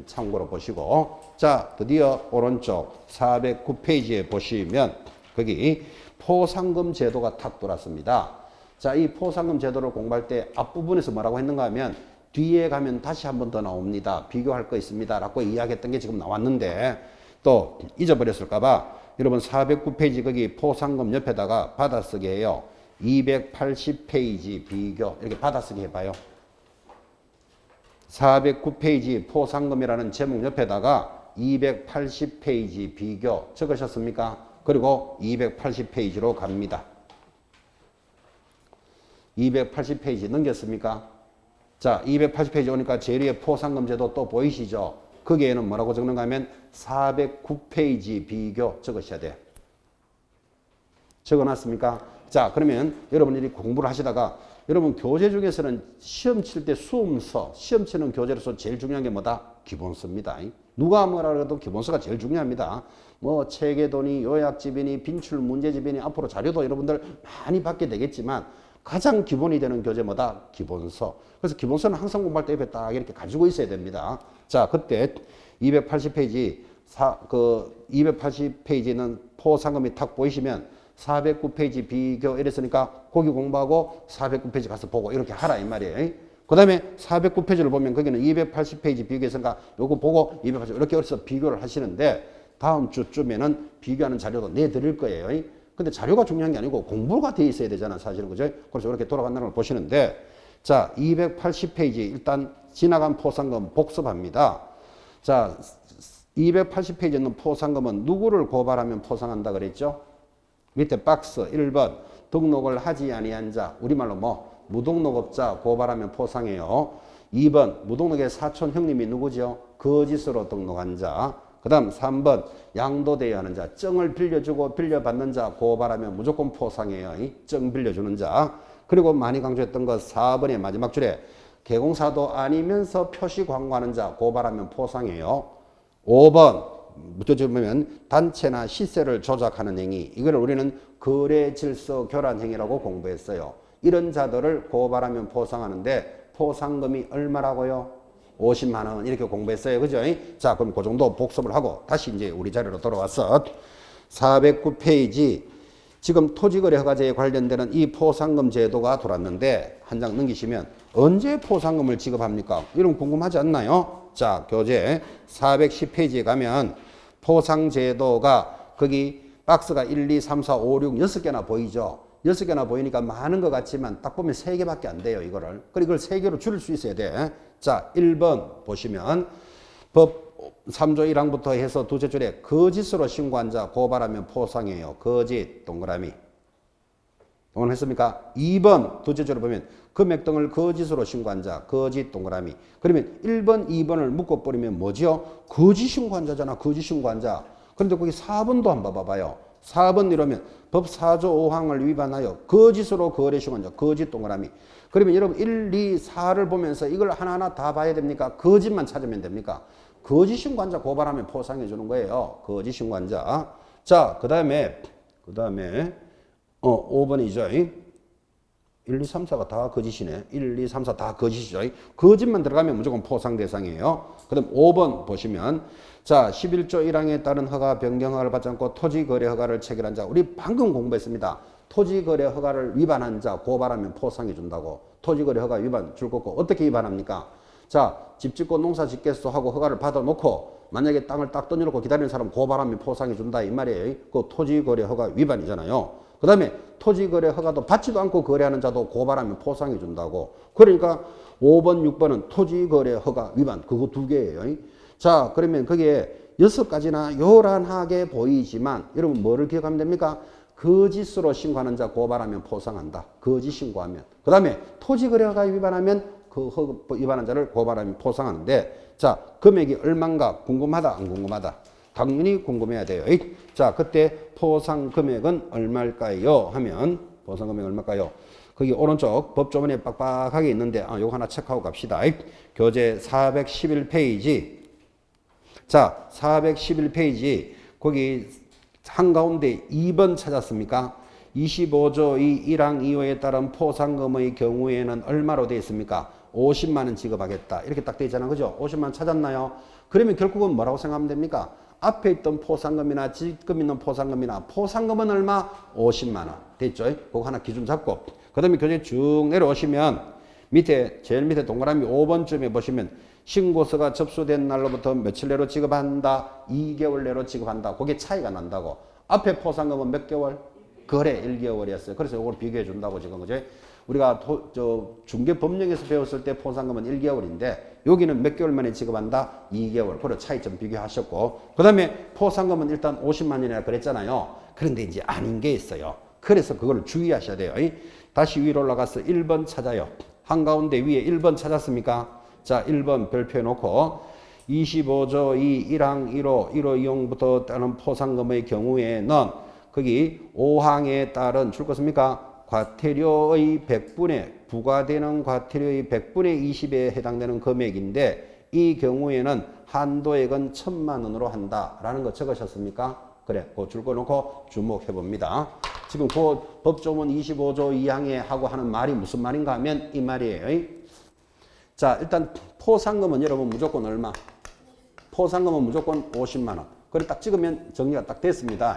참고로 보시고. 자, 드디어 오른쪽 409페이지에 보시면 거기 포상금 제도가 탁 돌았습니다. 자, 이 포상금 제도를 공부할 때 앞부분에서 뭐라고 했는가 하면 뒤에 가면 다시 한 번 더 나옵니다. 비교할 거 있습니다. 라고 이야기했던 게 지금 나왔는데 또 잊어버렸을까봐 여러분 409페이지 거기 포상금 옆에다가 받아쓰기 해요. 280페이지 비교 이렇게 받아쓰기 해봐요. 409페이지 포상금이라는 제목 옆에다가 280페이지 비교 적으셨습니까? 그리고 280페이지로 갑니다. 280페이지 넘겼습니까? 자, 280페이지 오니까 제일 위에 포상금 제도 또 보이시죠? 거기에는 뭐라고 적는가 하면 409페이지 비교 적으셔야 돼요. 적어놨습니까? 자, 그러면 여러분들이 공부를 하시다가 여러분 교재 중에서는 시험 칠 때 수험서, 시험 치는 교재로서 제일 중요한 게 뭐다? 기본서입니다. 누가 뭐라 그래도 기본서가 제일 중요합니다. 뭐 체계도니 요약집이니 빈출 문제집이니 앞으로 자료도 여러분들 많이 받게 되겠지만 가장 기본이 되는 교재 뭐다? 기본서. 그래서 기본서는 항상 공부할 때 옆에 딱 이렇게 가지고 있어야 됩니다. 자, 그때 280페이지, 280페이지는 포상금이 탁 보이시면 409페이지 비교 이랬으니까 거기 공부하고 409페이지 가서 보고 이렇게 하라 이 말이에요. 그 다음에 409페이지를 보면 거기는 280페이지 비교했으니까 요거 보고 280 이렇게 해서 비교를 하시는데 다음 주쯤에는 비교하는 자료도 내드릴 거예요. 근데 자료가 중요한 게 아니고 공부가 돼 있어야 되잖아 사실은. 그죠? 그래서 이렇게 돌아간다는 걸 보시는데 자 280페이지 일단 지나간 포상금 복습합니다. 자 280페이지에 있는 포상금은 누구를 고발하면 포상한다 그랬죠? 밑에 박스 1번 등록을 하지 아니한 자 우리말로 뭐 무등록업자 고발하면 포상해요. 2번 무등록의 사촌 형님이 누구죠? 거짓으로 등록한 자. 그 다음 3번 양도대여 하는 자, 증을 빌려주고 빌려받는 자 고발하면 무조건 포상해요. 증 빌려주는 자. 그리고 많이 강조했던 거 4번의 마지막 줄에 개공사도 아니면서 표시 광고하는 자 고발하면 포상해요. 5번 보면 단체나 시세를 조작하는 행위. 이걸 우리는 거래 질서 교란 행위라고 공부했어요. 이런 자들을 고발하면 포상하는데 포상금이 얼마라고요? 50만 원 이렇게 공부했어요. 그죠? 자, 그럼 그 정도 복습을 하고 다시 이제 우리 자리로 돌아왔어. 409페이지 지금 토지거래 허가제에 관련되는 이 포상금 제도가 돌았는데 한 장 넘기시면 언제 포상금을 지급합니까? 이런 궁금하지 않나요? 자, 교재 410페이지에 가면 포상제도가 거기 박스가 1, 2, 3, 4, 5, 6, 6개나 보이죠? 6개나 보이니까 많은 것 같지만 딱 보면 3개밖에 안 돼요, 이거를. 그리고 이걸 3개로 줄일 수 있어야 돼. 자, 1번 보시면 법 3조 1항부터 해서 두째 줄에 거짓으로 신고한 자 고발하면 포상해요. 거짓 동그라미. 동원했습니까? 2번 두째 줄에 보면 금액 등을 거짓으로 신고한 자 거짓 동그라미. 그러면 1번, 2번을 묶어버리면 뭐지요? 거짓 신고한 자잖아. 거짓 신고한 자. 그런데 거기 4번도 한번 봐봐요. 4번 이러면 법 4조 5항을 위반하여 거짓으로 거래 신고한 자 거짓 동그라미. 그러면 여러분 1, 2, 4를 보면서 이걸 하나하나 다 봐야 됩니까? 거짓만 찾으면 됩니까? 거짓 신고한 자 고발하면 포상해 주는 거예요. 거짓 신고한 자. 자, 그 다음에 5번이죠. 1, 2, 3, 4가 다 거짓이네. 1, 2, 3, 4 다 거짓이죠. 거짓만 들어가면 무조건 포상 대상이에요. 그 다음 5번 보시면 자 11조 1항에 따른 허가 변경 허가를 받지 않고 토지거래 허가를 체결한 자. 우리 방금 공부했습니다. 토지거래 허가를 위반한 자 고발하면 포상해 준다고. 토지거래 허가 위반 줄 거고 어떻게 위반합니까? 자, 집 짓고 농사 짓겠어 하고 허가를 받아놓고 만약에 땅을 딱 던져놓고 기다리는 사람 고발하면 포상해 준다 이 말이에요. 그 토지거래 허가 위반이잖아요. 그 다음에 토지거래 허가도 받지도 않고 거래하는 자도 고발하면 포상해 준다고. 그러니까 5번, 6번은 토지거래 허가 위반 그거 두 개예요. 자, 그러면 거기에 여섯 가지나 요란하게 보이지만 여러분 뭐를 기억하면 됩니까? 거짓으로 신고하는 자 고발하면 포상한다. 거짓 신고하면. 그 다음에 토지거래허가 위반하면 그 위반한 자를 고발하면 포상하는데 자 금액이 얼마인가 궁금하다 안 궁금하다? 당연히 궁금해야 돼요. 자 그때 포상 금액은 얼마일까요? 하면 포상 금액 얼마일까요? 거기 오른쪽 법조문에 빡빡하게 있는데 요거 하나 체크하고 갑시다. 교재 411페이지. 자 411페이지 거기 한가운데 2번 찾았습니까? 25조 2 1항 2호에 따른 포상금의 경우에는 얼마로 되어 있습니까? 50만 원 지급하겠다. 이렇게 딱 되어 있잖아요. 그죠? 50만 원 찾았나요? 그러면 결국은 뭐라고 생각하면 됩니까? 앞에 있던 포상금이나 지금 있는 포상금이나 포상금은 얼마? 50만 원. 됐죠? 그거 하나 기준 잡고. 그 다음에 교재 쭉 내려오시면 밑에 제일 밑에 동그라미 5번쯤에 보시면 신고서가 접수된 날로부터 며칠 내로 지급한다. 2개월 내로 지급한다. 그게 차이가 난다고. 앞에 포상금은 몇 개월? 거래 1개월이었어요. 그래서 이걸 비교해 준다고 지금 그죠? 우리가 중개법령에서 배웠을 때 포상금은 1개월인데 여기는 몇 개월 만에 지급한다? 2개월. 그래 차이점 비교하셨고 그 다음에 포상금은 일단 50만 원이라 그랬잖아요. 그런데 이제 아닌 게 있어요. 그래서 그걸 주의하셔야 돼요. 다시 위로 올라가서 1번 찾아요. 한가운데 위에 1번 찾았습니까? 자 1번 별표해 놓고 25조 2 1항 1호 1호 이용부터 따른 포상금의 경우에는 거기 5항에 따른 줄 것입니까? 과태료의 100분의 부과되는 과태료의 100분의 20에 해당되는 금액인데 이 경우에는 한도액은 1,000만 원으로 한다라는 거 적으셨습니까? 그래, 그 줄 거 놓고 주목해 봅니다. 지금 그 법조문 25조 2항에 하고 하는 말이 무슨 말인가 하면 이 말이에요. 자, 일단 포상금은 여러분 무조건 얼마? 포상금은 무조건 50만 원. 그래 딱 찍으면 정리가 딱 됐습니다.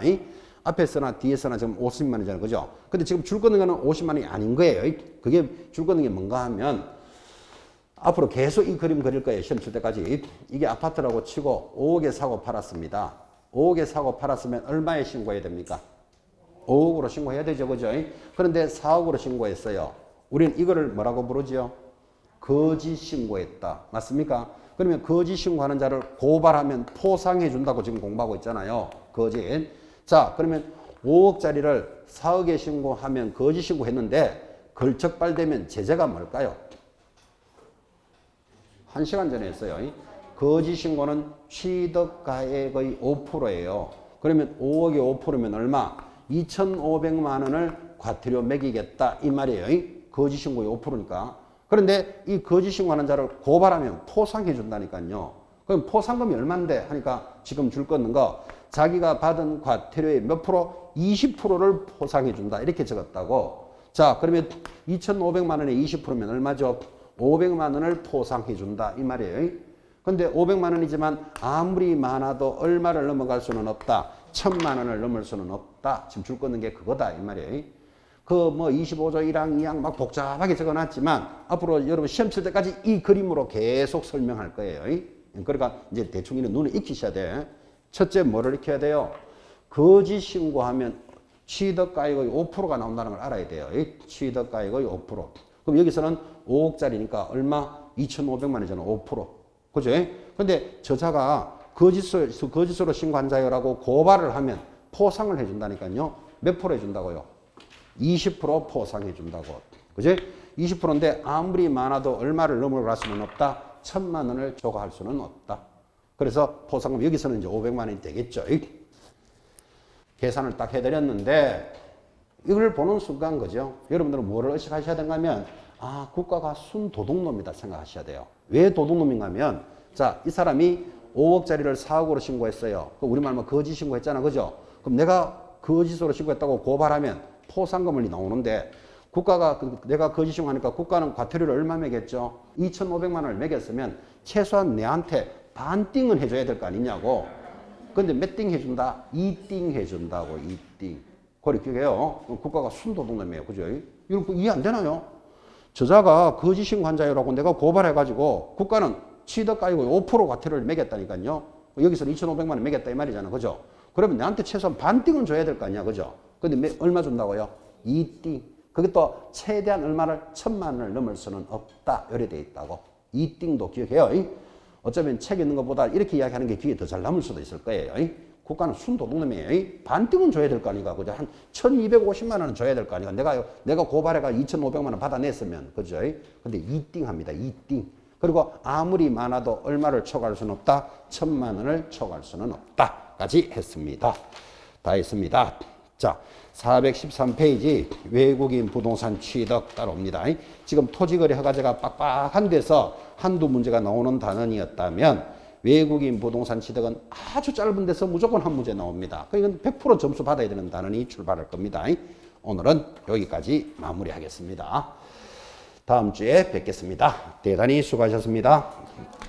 앞에서나 뒤에서나 지금 50만 원이잖아요. 그죠? 근데 지금 줄 거는 거는 50만 원이 아닌 거예요. 그게 줄 거는 게 뭔가 하면 앞으로 계속 이 그림 그릴 거예요. 시험 칠 때까지. 이게 아파트라고 치고 5억에 사고 팔았습니다. 5억에 사고 팔았으면 얼마에 신고해야 됩니까? 5억으로 신고해야 되죠. 그죠? 그런데 4억으로 신고했어요. 우리는 이거를 뭐라고 부르지요? 거짓 신고했다. 맞습니까? 그러면 거짓 신고하는 자를 고발하면 포상해 준다고 지금 공부하고 있잖아요. 거짓. 자, 그러면 5억짜리를 4억에 신고하면 거짓 신고했는데 걸적발되면 제재가 뭘까요? 1시간 전에 했어요. 거짓 신고는 취득가액의 5%예요. 그러면 5억에 5%면 얼마? 2,500만 원을 과태료 매기겠다 이 말이에요. 거짓 신고의 5%니까. 그런데 이 거짓 신고하는 자를 고발하면 포상해 준다니까요. 그럼 포상금이 얼마인데 하니까 지금 줄 거는 거 자기가 받은 과태료의 몇 프로? 20%를 포상해 준다. 이렇게 적었다고. 자, 그러면 2,500만 원에 20%면 얼마죠? 500만 원을 포상해 준다. 이 말이에요. 근데 500만 원이지만 아무리 많아도 얼마를 넘어갈 수는 없다. 1,000만 원을 넘을 수는 없다. 지금 줄 거는 게 그거다. 이 말이에요. 그 뭐 25조 1항 2항 막 복잡하게 적어놨지만 앞으로 여러분 시험 칠 때까지 이 그림으로 계속 설명할 거예요. 그러니까 이제 대충 이는 눈에 익히셔야 돼. 첫째 뭐를 익혀야 돼요? 거짓 신고하면 취득가액의 5%가 나온다는 걸 알아야 돼요. 취득가액의 5%. 그럼 여기서는 5억짜리니까 얼마? 2,500만 원이잖아. 5%. 그죠? 근데 저자가 거짓으로 신고한 자요라고 고발을 하면 포상을 해준다니까요. 몇 프로 해준다고요? 20% 포상해 준다고. 그죠? 20%인데 아무리 많아도 얼마를 넘어갈 수는 없다. 1,000만 원을 초과할 수는 없다. 그래서 포상금 여기서는 이제 500만 원이 되겠죠. 계산을 딱 해드렸는데 이걸 보는 순간 그죠? 여러분들은 뭐를 의식하셔야 되는가 하면 아 국가가 순도둑놈이다 생각하셔야 돼요. 왜 도둑놈인가 하면 자, 이 사람이 5억짜리를 4억으로 신고했어요. 우리말로 거짓 신고했잖아. 그죠? 그럼 내가 거짓으로 신고했다고 고발하면 포상금이 나오는데 국가가 내가 거짓 신고하니까 국가는 과태료를 얼마 매겼죠? 2,500만 원을 매겼으면 최소한 내한테 반띵은 해줘야 될 거 아니냐고. 근데 몇 띵 해준다? 2띵 해준다고. 2띵. 그렇게 해요. 국가가 순도둑놈이에요. 그죠? 이거 이해 안 되나요? 저자가 거짓 신고한 자유라고 내가 고발해가지고 국가는 취득가액의 5% 과태료를 매겼다니까요. 여기서 2,500만 원 매겼다 이 말이잖아. 그죠? 그러면 내한테 최소한 반띵은 줘야 될 거 아니야. 그죠? 근데 얼마 준다고요? 2띵. 그게 또 최대한 얼마를? 1,000만 원을 넘을 수는 없다. 이래 돼 있다고. 2띵도 기억해요. 어쩌면 책 있는 것보다 이렇게 이야기하는 게 귀에 더 잘 남을 수도 있을 거예요. 국가는 순도둑놈이에요. 반띵은 줘야 될 거 아니가. 그죠? 한 1250만 원은 줘야 될 거 아니가. 내가 고발해가 2500만 원 받아냈으면. 그죠? 근데 2띵 합니다. 2띵. 그리고 아무리 많아도 얼마를 초과할 수는 없다. 1000만 원을 초과할 수는 없다. 까지 했습니다. 다 했습니다. 자, 413페이지 외국인 부동산 취득 따라옵니다. 지금 토지거래 허가제가 빡빡한 데서 한두 문제가 나오는 단원이었다면 외국인 부동산 취득은 아주 짧은 데서 무조건 한 문제 나옵니다. 그러니까 100% 점수 받아야 되는 단원이 출발할 겁니다. 오늘은 여기까지 마무리하겠습니다. 다음 주에 뵙겠습니다. 대단히 수고하셨습니다.